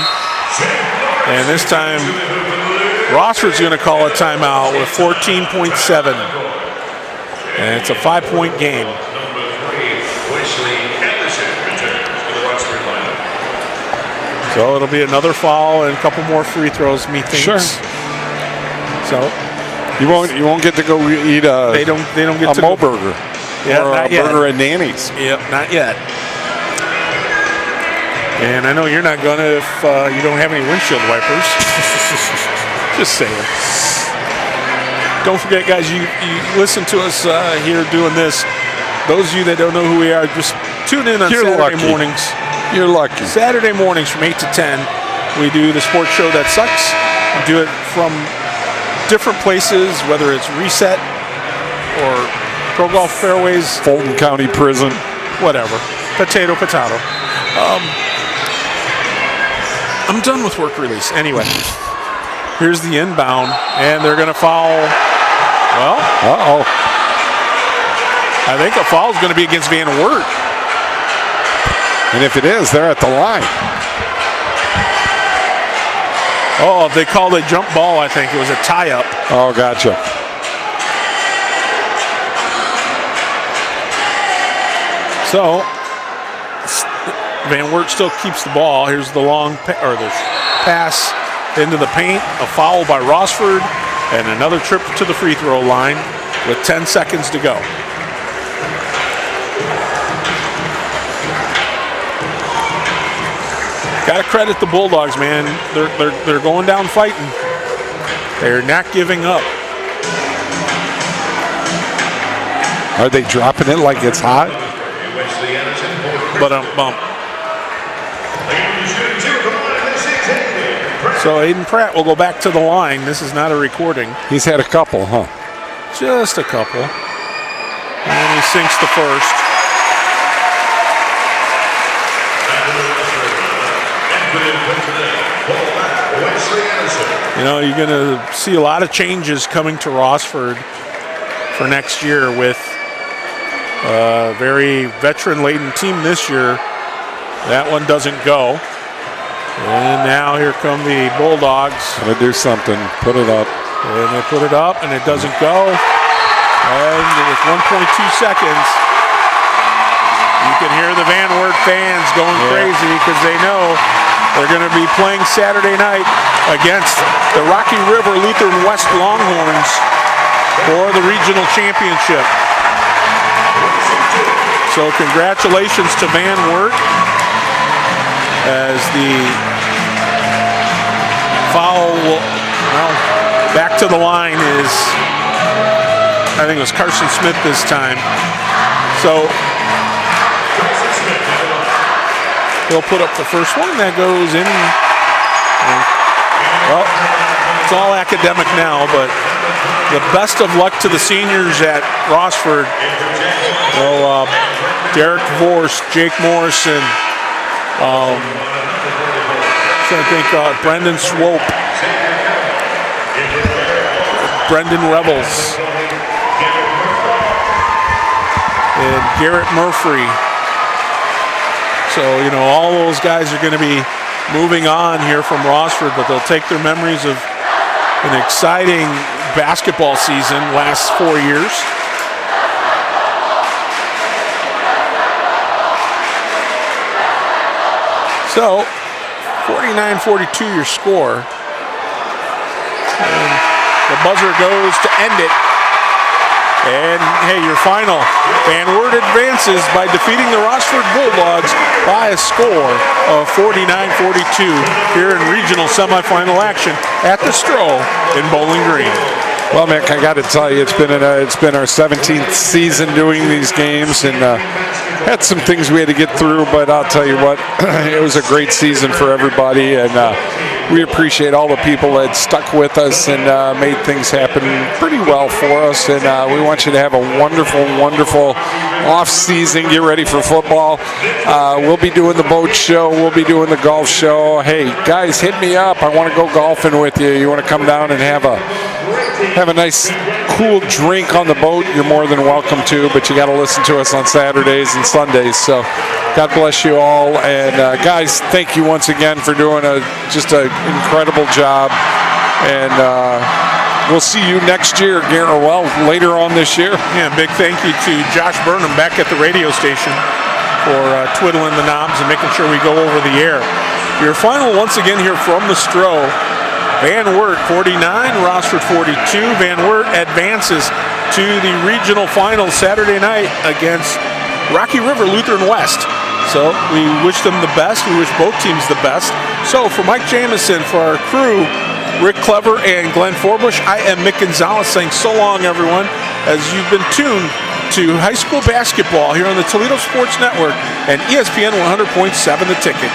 S1: And this time, Rossford's going to call a timeout with 14.7. And it's a 5-point game. So it'll be another foul and a couple more free throws, methinks.
S2: Sure.
S1: So
S2: you won't get to go eat a
S1: they don't get
S2: a Mo burger.
S1: Yeah,
S2: or
S1: not
S2: a
S1: yet.
S2: burger at Nanny's.
S1: Yep, not yet. And I know you're not gonna if you don't have any windshield wipers. Just saying. Don't forget, guys, you listen to us here doing this. Those of you that don't know who we are, just tune in on Saturday mornings.
S2: You're lucky.
S1: Saturday mornings from 8 to 10, we do the sports show that sucks. We do it from different places, whether it's Reset or Pro Golf Fairways,
S2: Fulton County Prison,
S1: whatever. Potato. I'm done with work release. Anyway, here's the inbound, and they're going to foul. Well, I think a foul is going to be against Van Wert.
S2: And if it is, they're at the line.
S1: Oh, they called a jump ball, I think. It was a tie-up.
S2: Oh, gotcha.
S1: So, Van Wert still keeps the ball. Here's the long the pass into the paint. A foul by Rossford, and another trip to the free throw line with 10 seconds to go. Got to credit the Bulldogs, man. They're going down fighting. They're not giving up.
S2: Are they dropping it like it's hot?
S1: But bump. So Aiden Pratt will go back to the line. This is not a recording.
S2: He's had a couple, huh?
S1: Just a couple. And he sinks the first. You know, you're going to see a lot of changes coming to Rossford for next year with a very veteran-laden team this year. That one doesn't go. And now here come the Bulldogs.
S2: Gonna do something. Put it up.
S1: And they put it up, and it doesn't go. And with 1.2 seconds, you can hear the Van Wert fans going crazy because they know they're going to be playing Saturday night against the Rocky River Lutheran West Longhorns for the regional championship. So congratulations to Van Wert as the foul, back to the line is, I think it was Carson Smith this time. So he'll put up the first one. That goes in. Well, it's all academic now, but the best of luck to the seniors at Rossford. So, Derek Vorst, Jake Morrison, trying to think, Brendan Swope, Brendan Revels, and Garrett Murphree. So, you know, all those guys are going to be moving on here from Rossford, but they'll take their memories of an exciting basketball season last 4 years. So, 49-42 your score. And the buzzer goes to end it. And hey, your final. Van Wert advances by defeating the Rossford Bulldogs by a score of 49-42 here in regional semifinal action at the Stroh in Bowling Green.
S2: Well, Mick, I got to tell you, it's been our 17th season doing these games, and had some things we had to get through, but I'll tell you what, it was a great season for everybody, and we appreciate all the people that stuck with us and made things happen pretty well for us, and we want you to have a wonderful, wonderful off-season. Get ready for football. We'll be doing the boat show. We'll be doing the golf show. Hey, guys, hit me up. I want to go golfing with you. You want to come down and have a nice cool drink on the boat, you're more than welcome to, but you got to listen to us on Saturdays and Sundays. So God bless you all, and guys, thank you once again for doing just an incredible job, and we'll see you next year, later on this year.
S1: Yeah, big thank you to Josh Burnham back at the radio station for twiddling the knobs and making sure we go over the air. Your final once again here from the Stroh. Van Wert 49, Rossford 42. Van Wert advances to the regional final Saturday night against Rocky River Lutheran West. So we wish them the best. We wish both teams the best. So for Mike Jameson, for our crew, Rick Clever and Glenn Forbush, I am Mick Gonzalez saying so long, everyone, as you've been tuned to high school basketball here on the Toledo Sports Network and ESPN 100.7 The Ticket.